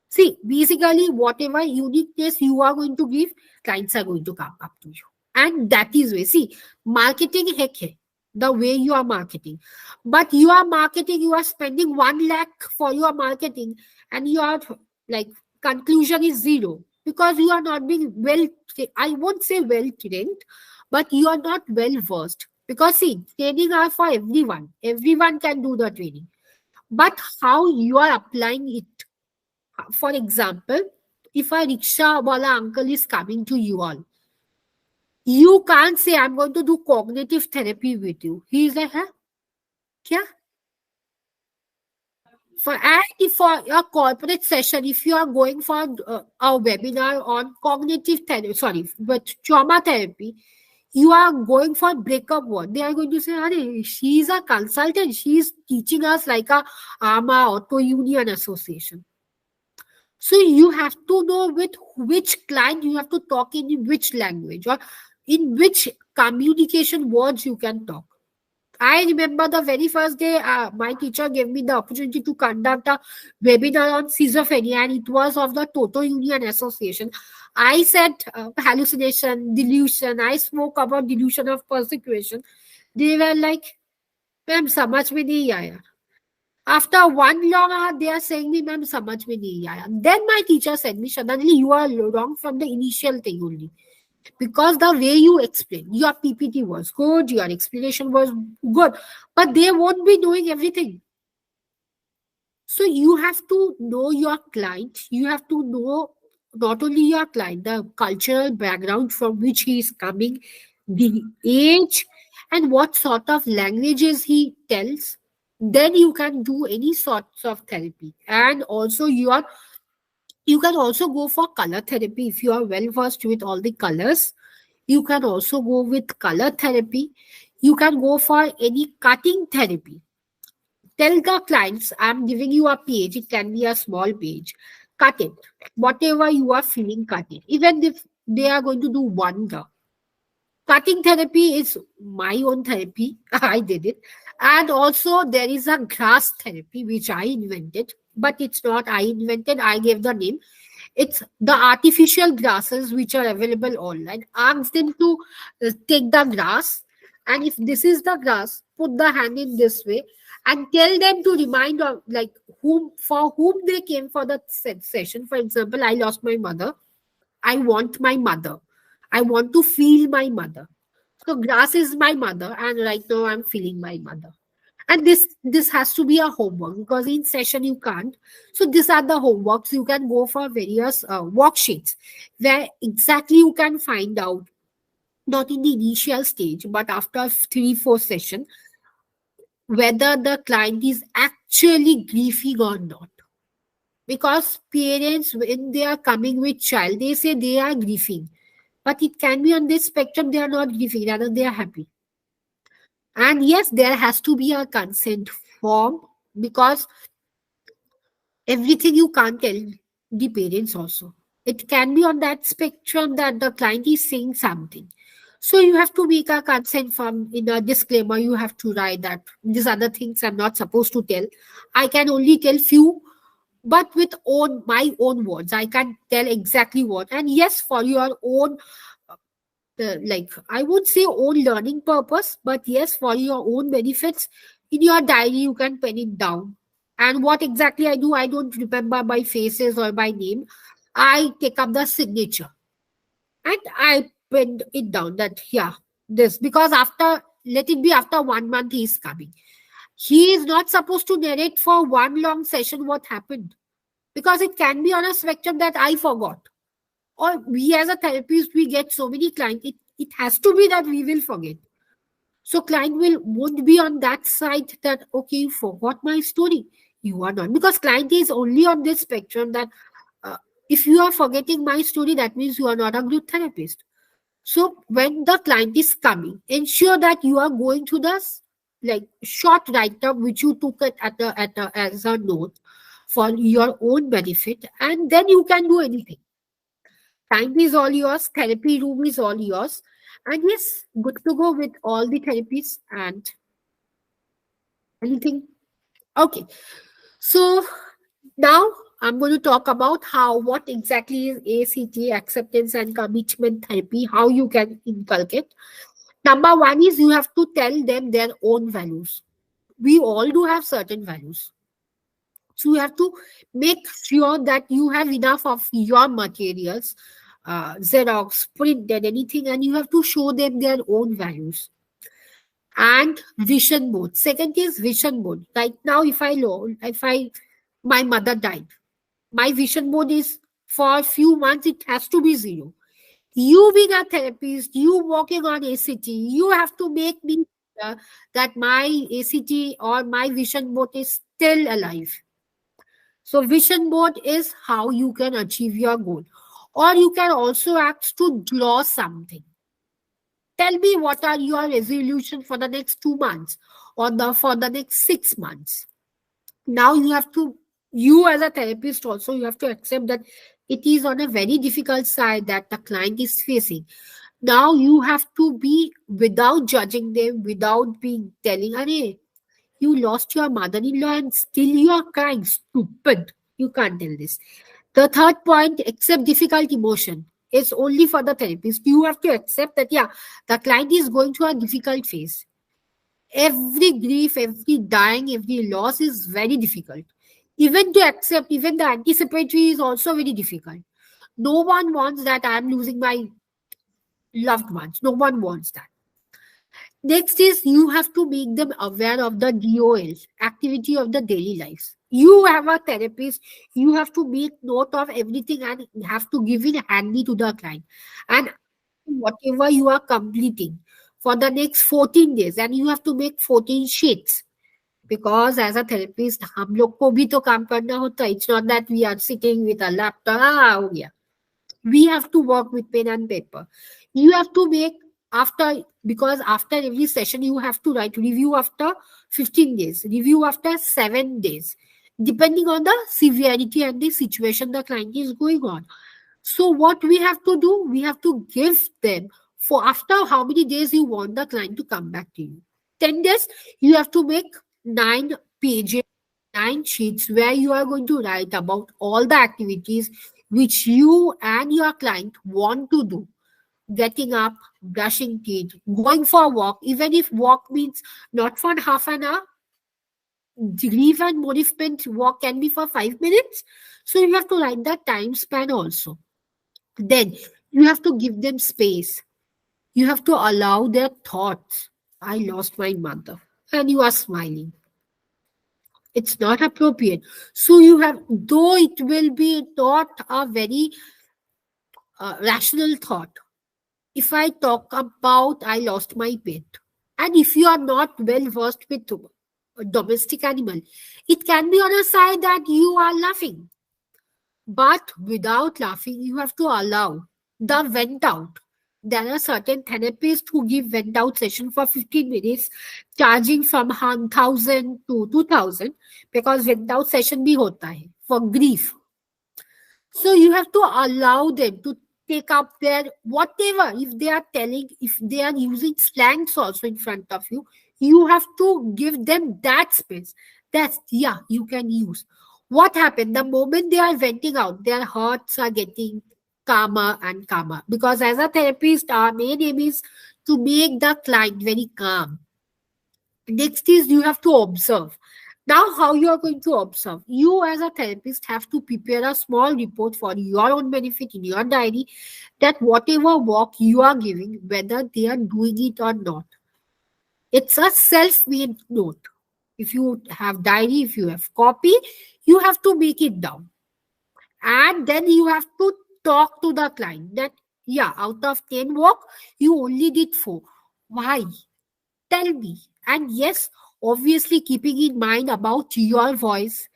See, basically, whatever uniqueness you are going to give, clients are going to come up to you. And that is way. See, marketing heck hai, the way you are marketing. But you are marketing, you are spending 1 lakh for your marketing, and your like conclusion is zero, because you are not being I won't say well trained, but you are not well versed. Because see, training are for everyone. Everyone can do the training. But how you are applying it. For example, if a rickshaw wala uncle is coming to you all, you can't say, I'm going to do cognitive therapy with you. He is like, huh? Kya? For a corporate session, if you are going for a webinar on cognitive therapy, sorry, but trauma therapy, you are going for breakup word. They are going to say, "Arey, she is a consultant. She is teaching us like a AMA Auto Union Association." So you have to know with which client you have to talk in which language or in which communication words you can talk. I remember the very first day my teacher gave me the opportunity to conduct a webinar on schizophrenia, and it was of the Toto Union Association. I said hallucination, delusion. I spoke about delusion of persecution. They were like, "Ma'am, samajh mein nahi aaya." After one long hour, they are saying me, "Ma'am, samajh mein nahi aaya." Then my teacher said me, "Sradhanjali, you are wrong from the initial thing only. Because the way you explain, your PPT was good, your explanation was good, but they won't be knowing everything." So you have to know your client. You have to know not only your client, the cultural background from which he is coming, the age, and what sort of languages he tells. Then you can do any sorts of therapy. And also you can also go for color therapy if you are well versed with all the colors. You can also go with color therapy. You can go for any cutting therapy. Tell the clients, "I'm giving you a page. It can be a small page. Cut it. Whatever you are feeling, cut it." Even if they are going to do wonder. Cutting therapy is my own therapy. I did it. And also there is a grass therapy, which I invented. But it's not I invented. I gave the name. It's the artificial grasses which are available online. Ask them to take the grass, and if this is the grass, put the hand in this way, and tell them to remind of like whom they came for the session. For example, I lost my mother. I want my mother. I want to feel my mother. So grass is my mother, and right now I'm feeling my mother. And this has to be a homework because in session you can't. So these are the homeworks. You can go for various worksheets where exactly you can find out, not in the initial stage but after 3-4 session, whether the client is actually grieving or not. Because parents, when they are coming with child, they say they are grieving, but it can be on this spectrum they are not grieving, rather they are happy. And yes, there has to be a consent form, because everything you can't tell the parents also. It can be on that spectrum that the client is saying something. So you have to make a consent form. In a disclaimer, you have to write that these other things I'm not supposed to tell. I can only tell few, but with my own words. I can tell exactly what. And yes, for your own like I would say own learning purpose, but yes, for your own benefits, in your diary you can pen it down. And what exactly I do, I don't remember by faces or by name. I take up the signature and I pen it down that yeah, this, because after, let it be after 1 month he is coming. He is not supposed to narrate for one long session what happened, because it can be on a spectrum that I forgot, or we as a therapist we get so many clients, it has to be that we will forget. So client won't be on that side that okay, you forgot my story. You are not, because client is only on this spectrum that uh, if you are forgetting my story, that means you are not a good therapist. So when the client is coming, ensure that you are going to the like short write up which you took it as a note for your own benefit, and then you can do anything. Time is all yours, therapy room is all yours. And yes, good to go with all the therapies and anything. Okay. So now I'm going to talk about what exactly is ACT, acceptance and commitment therapy, how you can inculcate. Number one is you have to tell them their own values. We all do have certain values. So you have to make sure that you have enough of your materials, Xerox, printed, anything, and you have to show them their own values. And vision board. Second is vision board. Right now, my mother died, my vision board is for a few months, it has to be zero. You being a therapist, you working on ACT, you have to make me sure that my ACT or my vision board is still alive. So vision board is how you can achieve your goal. Or you can also ask to draw something. Tell me what are your resolutions for the next 2 months or for the next 6 months. Now you as a therapist also, you have to accept that it is on a very difficult side that the client is facing. Now you have to be, without judging them, without being telling, Arey, you lost your mother-in-law and still you are crying. Stupid. You can't tell this. The third point, accept difficult emotion. It's only for the therapist. You have to accept that, yeah, the client is going through a difficult phase. Every grief, every dying, every loss is very difficult. Even to accept, even the anticipatory is also very difficult. No one wants that I'm losing my loved ones. No one wants that. Next is you have to make them aware of the DOLs, activity of the daily lives. You have a therapist, you have to make note of everything and have to give it handy to the client. And whatever you are completing for the next 14 days, and you have to make 14 sheets. Because as a therapist, हम लोग को भी तो काम करना होता है. It's not that we are sitting with a laptop. हो गया. We have to work with pen and paper. You have to make because after every session, you have to write review after 15 days, review after 7 days, depending on the severity and the situation the client is going on. So what we have to do, we have to give them for after how many days you want the client to come back to you. 10 days, you have to make 9 pages, 9 sheets where you are going to write about all the activities which you and your client want to do. Getting up, brushing teeth, going for a walk, even if walk means not for half an hour, grief and bereavement walk can be for 5 minutes. So you have to write that time span also. Then you have to give them space. You have to allow their thoughts. I lost my mother. And you are smiling. It's not appropriate. So you have, though it will be not a very rational thought. If I talk about I lost my pet, and if you are not well versed with a domestic animal, it can be on a side that you are laughing. But without laughing, you have to allow the vent out. There are certain therapists who give vent out session for 15 minutes, charging from 1,000 to 2,000 because vent out session bhi hota hai for grief. So you have to allow them to take up their whatever. If they are telling, if they are using slangs also in front of you, you have to give them that space. That's, yeah, you can use. What happened? The moment they are venting out, their hearts are getting calmer and calmer. Because as a therapist, our main aim is to make the client very calm. Next is you have to observe. Now, how you are going to observe? You as a therapist have to prepare a small report for your own benefit in your diary that whatever walk you are giving, whether they are doing it or not. It's a self-made note. If you have diary, if you have copy, you have to make it down. And then you have to talk to the client that, yeah, out of 10 walk, you only did 4. Why? Tell me. And yes, obviously keeping in mind about your voice,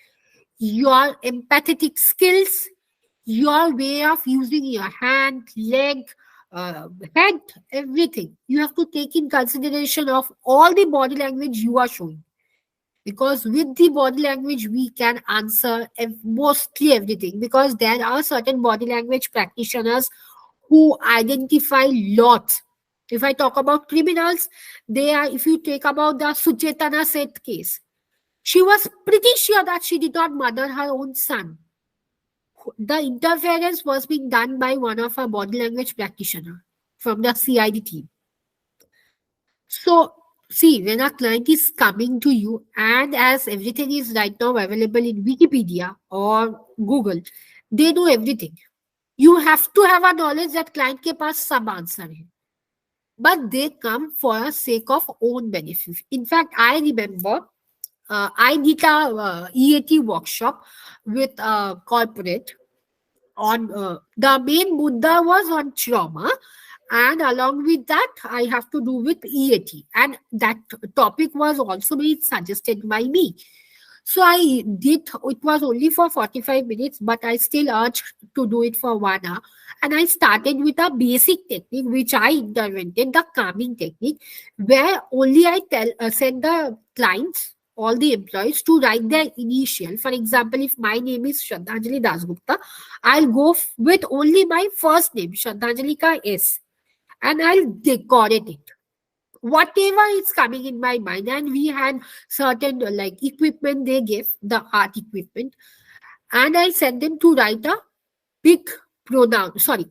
your empathetic skills, your way of using your hand, leg, head, everything. You have to take in consideration of all the body language you are showing. Because with the body language, we can answer mostly everything. Because there are certain body language practitioners who identify lots. If I talk about criminals, they are, if you take about the Suchetana Seth case, she was pretty sure that she did not murder her own son. The interference was being done by one of our body language practitioner from the CID team. So, see, when a client is coming to you, and as everything is right now available in Wikipedia or Google, they know everything. You have to have a knowledge that client ke paas sab answer hai. But they come for a sake of own benefit. In fact, I remember I did a EAT workshop with a corporate on the main mudda was on trauma, and along with that I have to do with EAT, and that topic was also being suggested by me. So I did, it was only for 45 minutes, but I still urged to do it for 1 hour. And I started with a basic technique, which I invented, the calming technique, where only I send the clients, all the employees, to write their initial. For example, if my name is Sradhanjali Dasgupta, I'll go with only my first name, Sradhanjali ka S, and I'll decorate it whatever is coming in my mind. And we had certain like equipment they gave, the art equipment, and I sent them to write a big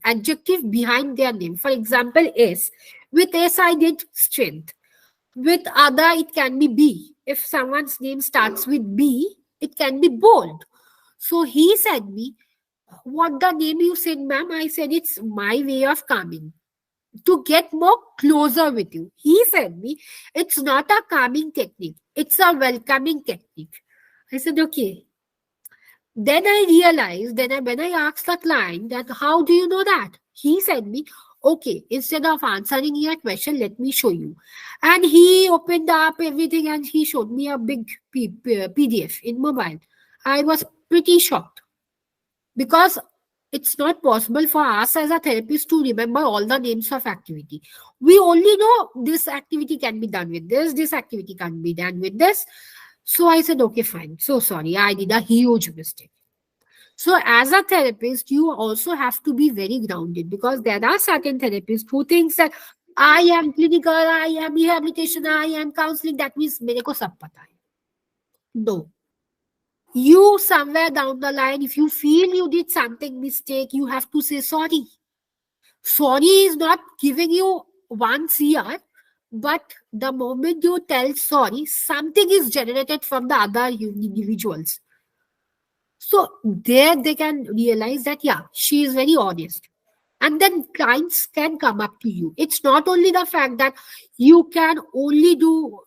adjective behind their name. For example, S. With S I did strength. With other it can be B. If someone's name starts with B, it can be bold. So he said me, what the name you said, ma'am? I said it's my way of calming, to get more closer with you. He said me, it's not a calming technique, it's a welcoming technique. I said, okay. Then I realized, when I asked the client that, how do you know that? He said me, okay, instead of answering your question, let me show you. And he opened up everything and he showed me a big PDF in mobile. I was pretty shocked, because it's not possible for us as a therapist to remember all the names of activity. We only know this activity can be done with this activity can be done with this. So I said, okay, fine. So sorry, I did a huge mistake. So as a therapist, you also have to be very grounded, because there are certain therapists who thinks that I am clinical, I am rehabilitation, I am counseling. That means mere ko sab pata hai. No. You somewhere down the line, if you feel you did something mistake, you have to say sorry. Sorry is not giving you 1 CR, but the moment you tell sorry, something is generated from the other individuals. So there they can realize that, yeah, she is very honest. And then clients can come up to you. It's not only the fact that you can only do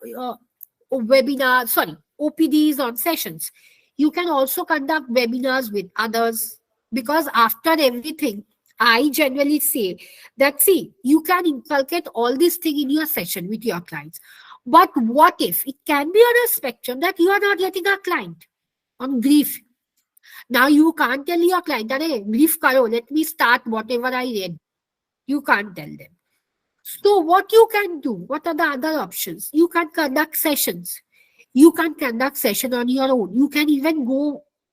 OPDs on sessions. You can also conduct webinars with others, because after everything, I generally say that, see, you can inculcate all these things in your session with your clients. But what if it can be on a spectrum that you are not getting a client on grief? Now you can't tell your client that, hey, grief karo, let me start whatever I read. You can't tell them. So what you can do, what are the other options? You can conduct sessions. You can conduct session on your own. You can even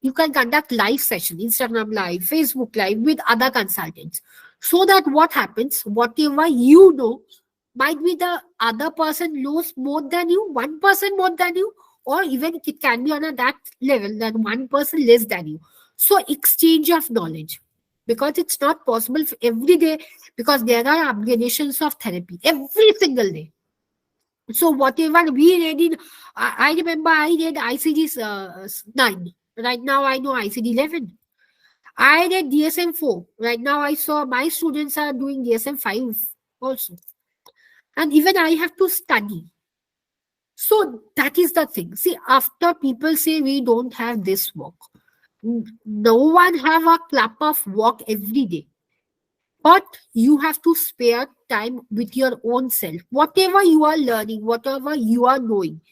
you can conduct live session, Instagram live, Facebook live with other consultants. So that what happens, whatever you know, might be the other person knows more than you, 1% more than you, or even it can be on that level that 1% less than you. So exchange of knowledge, because it's not possible for every day, because there are upgradations of therapy every single day. So whatever we read in, I remember I read ICD 9. Right now I know ICD 11. I read DSM 4. Right now I saw my students are doing DSM 5 also. And even I have to study. So that is the thing. See, after people say we don't have this work, no one have a clap of work every day. But you have to spare time with your own self. Whatever you are learning, whatever you are knowing,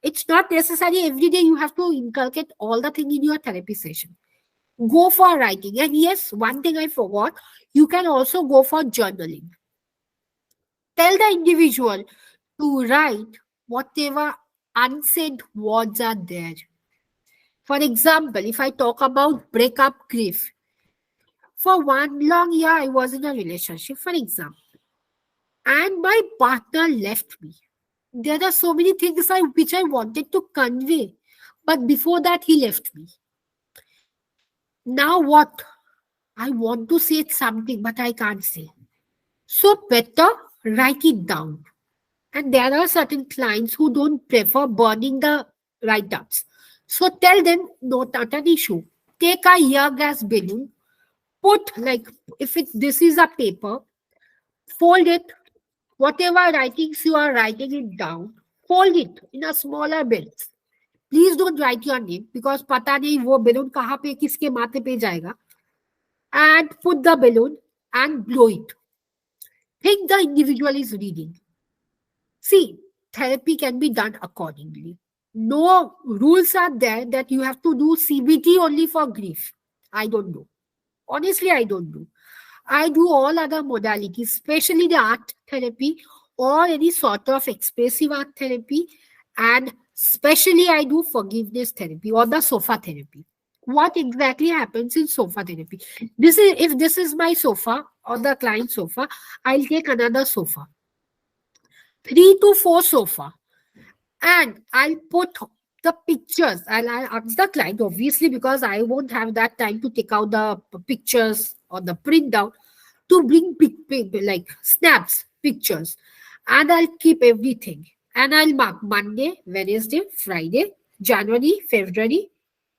it's not necessary every day you have to inculcate all the thing in your therapy session. Go for writing. And yes, one thing I forgot, you can also go for journaling. Tell the individual to write whatever unsaid words are there. For example, if I talk about breakup grief, for 1 long year, I was in a relationship, for example, and my partner left me. There are so many things which I wanted to convey, but before that, he left me. Now what? I want to say something, but I can't say. So better write it down. And there are certain clients who don't prefer burning the write-ups. So tell them, no, not an issue. Take a ear gas balloon, put, like, if this is a paper, fold it, whatever writings you are writing it down, fold it in a smaller bits. Please don't write your name, because pata nahi wo balloon kahan pe kiske mathe pe jayega. And put the balloon and blow it. Think the individual is reading. See, therapy can be done accordingly. No rules are there that you have to do CBT only for grief. I don't know. Honestly, I don't know. I do all other modalities, especially the art therapy or any sort of expressive art therapy, and especially I do forgiveness therapy or the sofa therapy. What exactly happens in sofa therapy? This is if this is my sofa or the client sofa, I'll take another sofa, 3 to 4 sofa, and I'll put the pictures. I'll ask the client, obviously, because I won't have that time to take out the pictures or the printout, to bring like snaps, pictures, and I'll keep everything. And I'll mark Monday, Wednesday, Friday, January, February.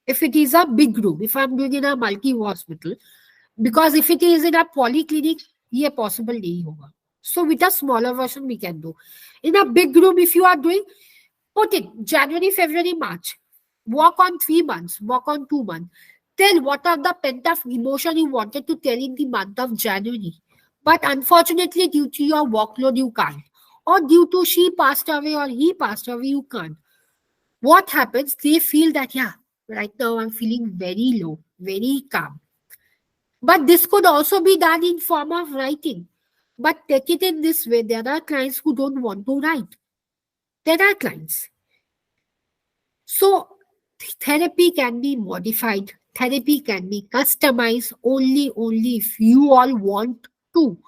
If it is a big room, if I'm doing in a multi hospital, because if it is in a polyclinic, ये possible नहीं होगा. So with a smaller version we can do. In a big room, if you are doing, put it January, February, March. Work on 3 months, work on 2 months. Tell what are the pent up emotion you wanted to tell in the month of January. But unfortunately, due to your workload, you can't. Or due to she passed away or he passed away, you can't. What happens? They feel that, yeah, right now I'm feeling very low, very calm. But this could also be done in form of writing. But take it in this way. There are clients who don't want to write. There are clients. So therapy can be modified. Therapy can be customized only if you all want to.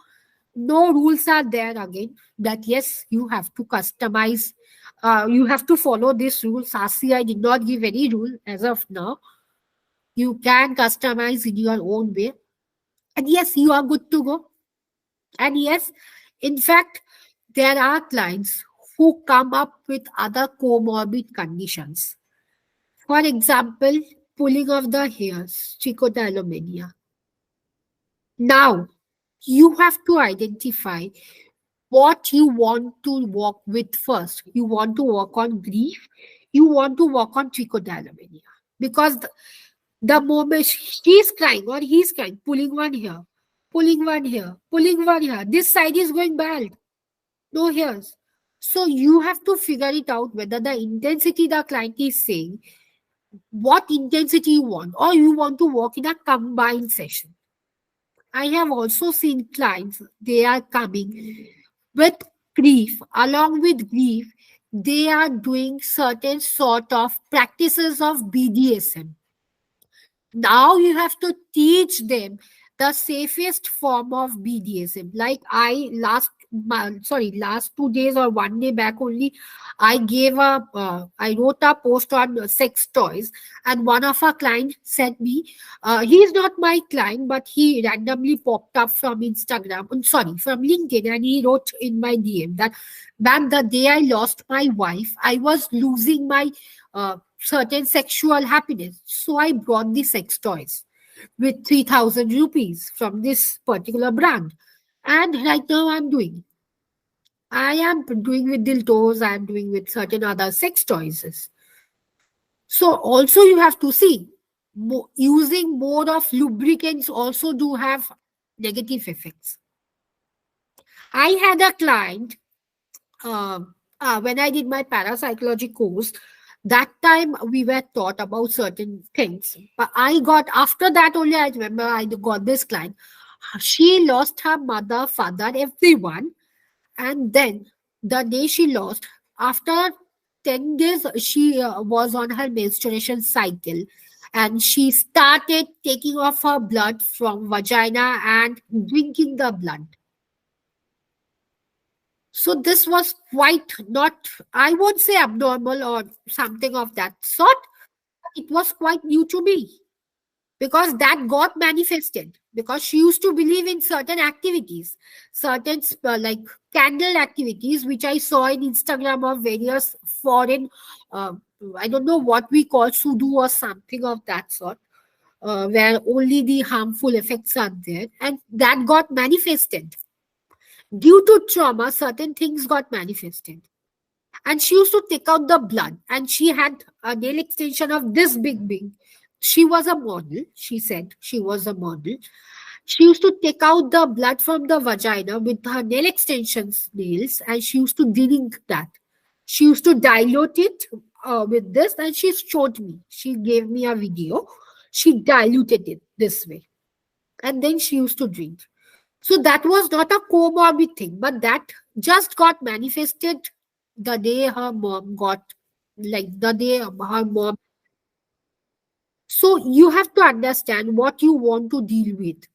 No rules are there again that yes, you have to customize. You have to follow this rule. Sasi, I did not give any rule as of now. You can customize in your own way. And yes, you are good to go. And yes, in fact, there are clients who come up with other comorbid conditions. For example, pulling of the hairs, trichotillomania. Now, you have to identify what you want to work with first. You want to work on grief, you want to work on trichotillomania. Because the moment she's crying or he's crying, pulling one here, pulling one here, pulling one here, this side is going bald. No hairs. So you have to figure it out whether the intensity the client is saying, what intensity you want, or you want to work in a combined session. I have also seen clients, they are coming with grief. Along with grief, they are doing certain sort of practices of BDSM. Now you have to teach them the safest form of BDSM. Like last 2 days or 1 day back only, I wrote a post on sex toys, and one of our clients sent me, he is not my client, but he randomly popped up from from LinkedIn, and he wrote in my DM that, ma'am, the day I lost my wife, I was losing my certain sexual happiness. So I brought the sex toys with 3,000 rupees from this particular brand. And right now I am doing with dildos, I am doing with certain other sex toys. So also you have to see, using more of lubricants also do have negative effects. I had a client, when I did my parapsychology course, that time we were taught about certain things. But after that only I remember I got this client. She lost her mother, father, everyone. And then the day she lost, after 10 days, she was on her menstruation cycle. And she started taking off her blood from vagina and drinking the blood. So this was quite not, I won't say abnormal or something of that sort. It was quite new to me because that got manifested, because she used to believe in certain activities, certain like candle activities, which I saw in Instagram of various foreign, I don't know what we call sudo or something of that sort, where only the harmful effects are there, and that got manifested. Due to trauma, certain things got manifested. And she used to take out the blood, and she had a nail extension of this big. She was a model. She said she was a model. She used to take out the blood from the vagina with her nail extensions nails, and she used to drink that. She used to dilute it with this, and she showed me. She gave me a video. She diluted it this way, and then she used to drink. So that was not a comorbid thing, but that just got manifested the day her mom got, like the day her mom. So you have to understand what you want to deal with.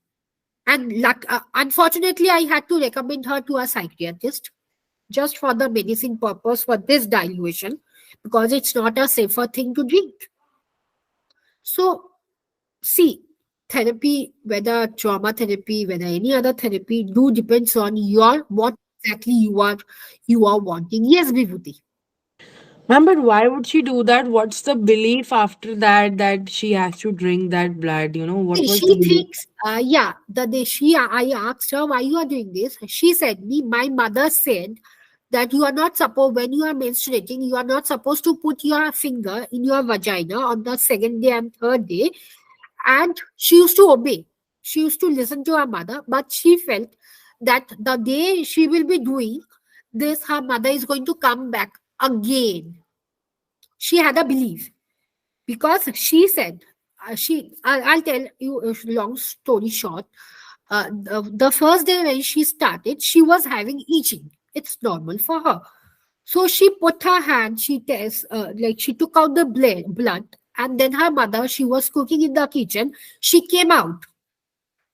And unfortunately, I had to recommend her to a psychiatrist just for the medicine purpose for this dilution, because it's not a safer thing to drink. So see, therapy, whether trauma therapy, whether any other therapy, do depends on what exactly you are wanting. Yes, Vibhuti. Ma'am, but why would she do that? What's the belief after that that she has to drink that blood? What See, was the she belief? thinks, yeah, the day I asked her why you are doing this. She said me, my mother said that you are not supposed, when you are menstruating, you are not supposed to put your finger in your vagina on the second day and third day. And she used to obey. She used to listen to her mother, but she felt that the day she will be doing this, her mother is going to come back again. She had a belief, because she said, I'll tell you a long story short. The first day when she started, she was having itching. It's normal for her. So she put her hand, she took out the blood, and then her mother, she was cooking in the kitchen. She came out.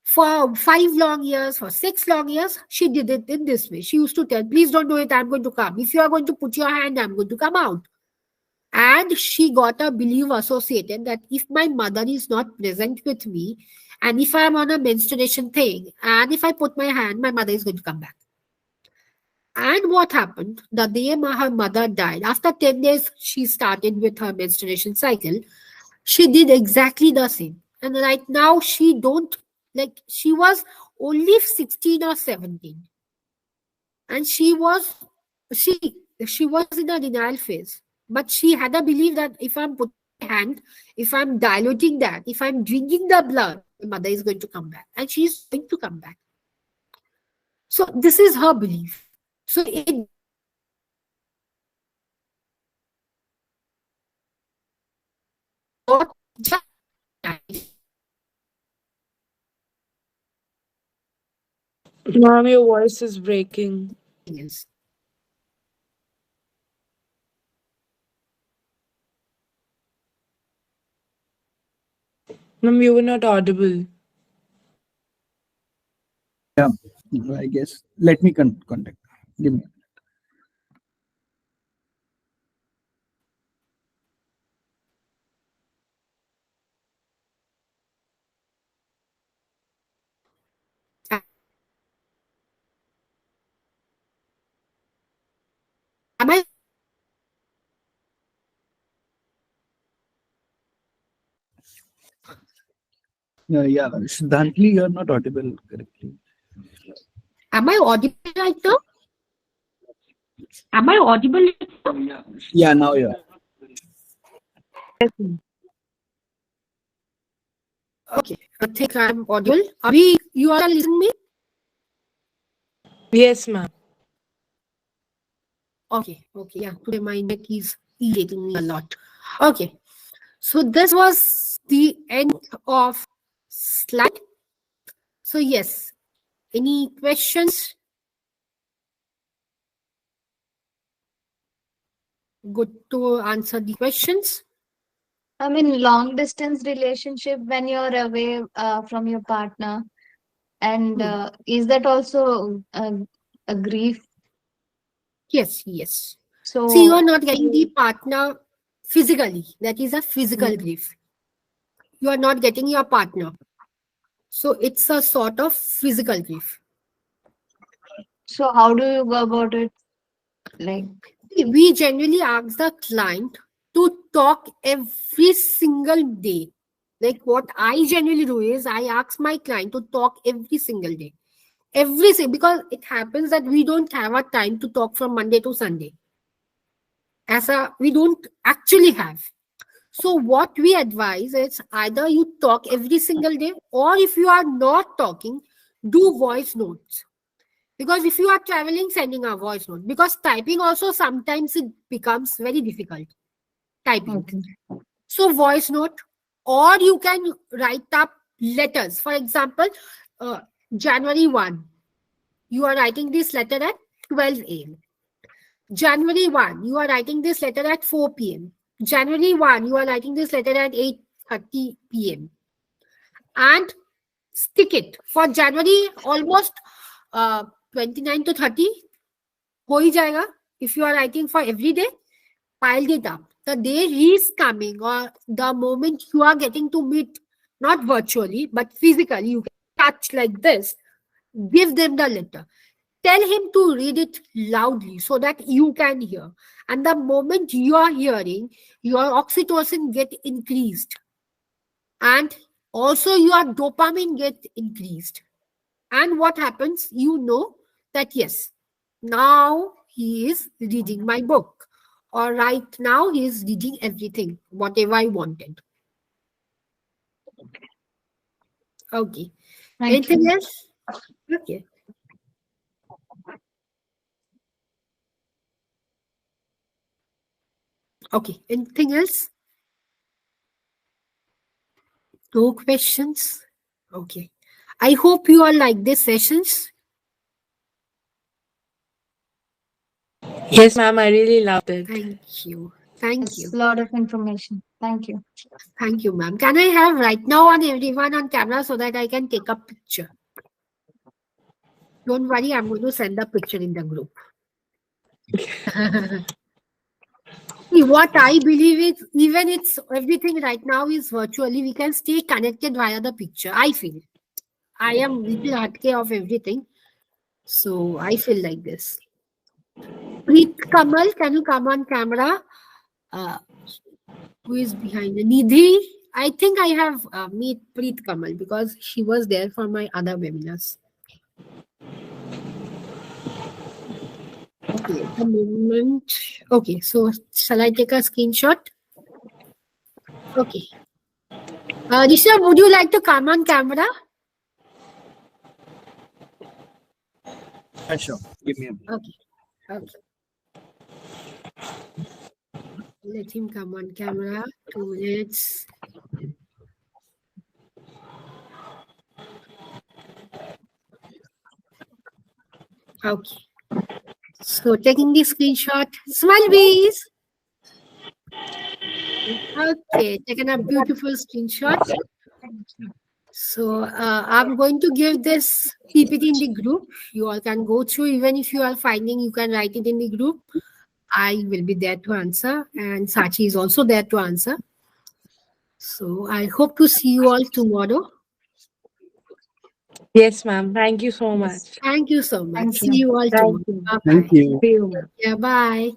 For 5 long years, for 6 long years, she did it in this way. She used to tell, please don't do it, I'm going to come. If you are going to put your hand, I'm going to come out. And she got a belief associated that if my mother is not present with me, and if I'm on a menstruation thing, and if I put my hand, my mother is going to come back. And what happened? The day her mother died, after 10 days, she started with her menstruation cycle. She did exactly the same. And right now, she was only 16 or 17. And she was in a denial phase. But she had a belief that if I'm putting my hand, if I'm diluting that, if I'm drinking the blood, my mother is going to come back. And she's going to come back. So this is her belief. So it got just Ma'am, your voice is breaking. else. Ma'am, you were not audible. Yeah, I guess. Let me contact. Give me. Am I Yeah, Sradhanjali, you're not audible correctly. am I audible right now? Am I audible? Yeah, now yeah. Yes, ma'am. Okay, I think I'm audible. You are listening me? Yes, ma'am. Okay, yeah. Today my neck is irritating me a lot. Okay, so this was the end of slide. So yes, any questions? Good to answer the questions. I mean, long distance relationship when you're away from your partner, and Hmm. is that also a grief? Yes. See, you are So, not getting the partner physically. That is a physical mm, grief. You are not getting your partner. So it's a sort of physical grief. so how do you go about it? Like, We generally ask the client to talk every single day. Like what I generally do is I ask my client to talk every single day. Because it happens that we don't have a time to talk from Monday to Sunday. We don't actually have. So what we advise is either you talk every single day, or if you are not talking, do voice notes. Because if you are traveling, sending a voice note. Because typing also sometimes it becomes very difficult. typing. Okay. So voice note, or you can write up letters. For example, January 1, you are writing this letter at 12 a.m. January 1, you are writing this letter at 4 p.m. January 1, you are writing this letter at 8:30 p.m. And stick it for January almost 29 to 30. हो ही जाएगा. If you are writing for every day, piled it up. The day he is coming or the moment you are getting to meet, not virtually, but physically, you can touch like this, give them the letter. Tell him to read it loudly so that you can hear. And the moment you are hearing, your oxytocin get increased. And also your dopamine get increased. And what happens? You know that yes, now he is reading my book. Or right now he is reading everything, whatever I wanted. Okay. Thank Anything you. else? Okay. Okay. Anything else? No questions? Okay. I hope you all like these sessions. Yes, ma'am, I really loved it. Thank you. Thank It's you. a lot of information. Thank you. Thank you, ma'am. Can I have right now on everyone on camera so that I can take a picture? Don't worry, I'm going to send a picture in the group. See, what I believe is, even it's everything right now is virtually, we can stay connected via the picture. I feel. I am little hatke of everything. So I feel like this. Preet Kamal, can you come on camera? Who is behind the Nidhi? I think I have met Preet Kamal because she was there for my other webinars. Okay, the moment. Okay, so shall I take a screenshot? Okay. Risha, would you like to come on camera? Sure. Give me a minute. Okay. Okay. Let him come on camera. 2 minutes. Okay. So taking the screenshot. Smile, please. Okay, taken a beautiful screenshot. So I'm going to give this PPT in the group. You all can go through. Even if you are finding, you can write it in the group. I will be there to answer, and Sachi is also there to answer. So I hope to see you all tomorrow. Yes, ma'am. Thank you so much. Thank you so much. Thank See you. you all tomorrow. Thank you. Bye-bye. Thank you. See you, ma'am. Yeah, bye.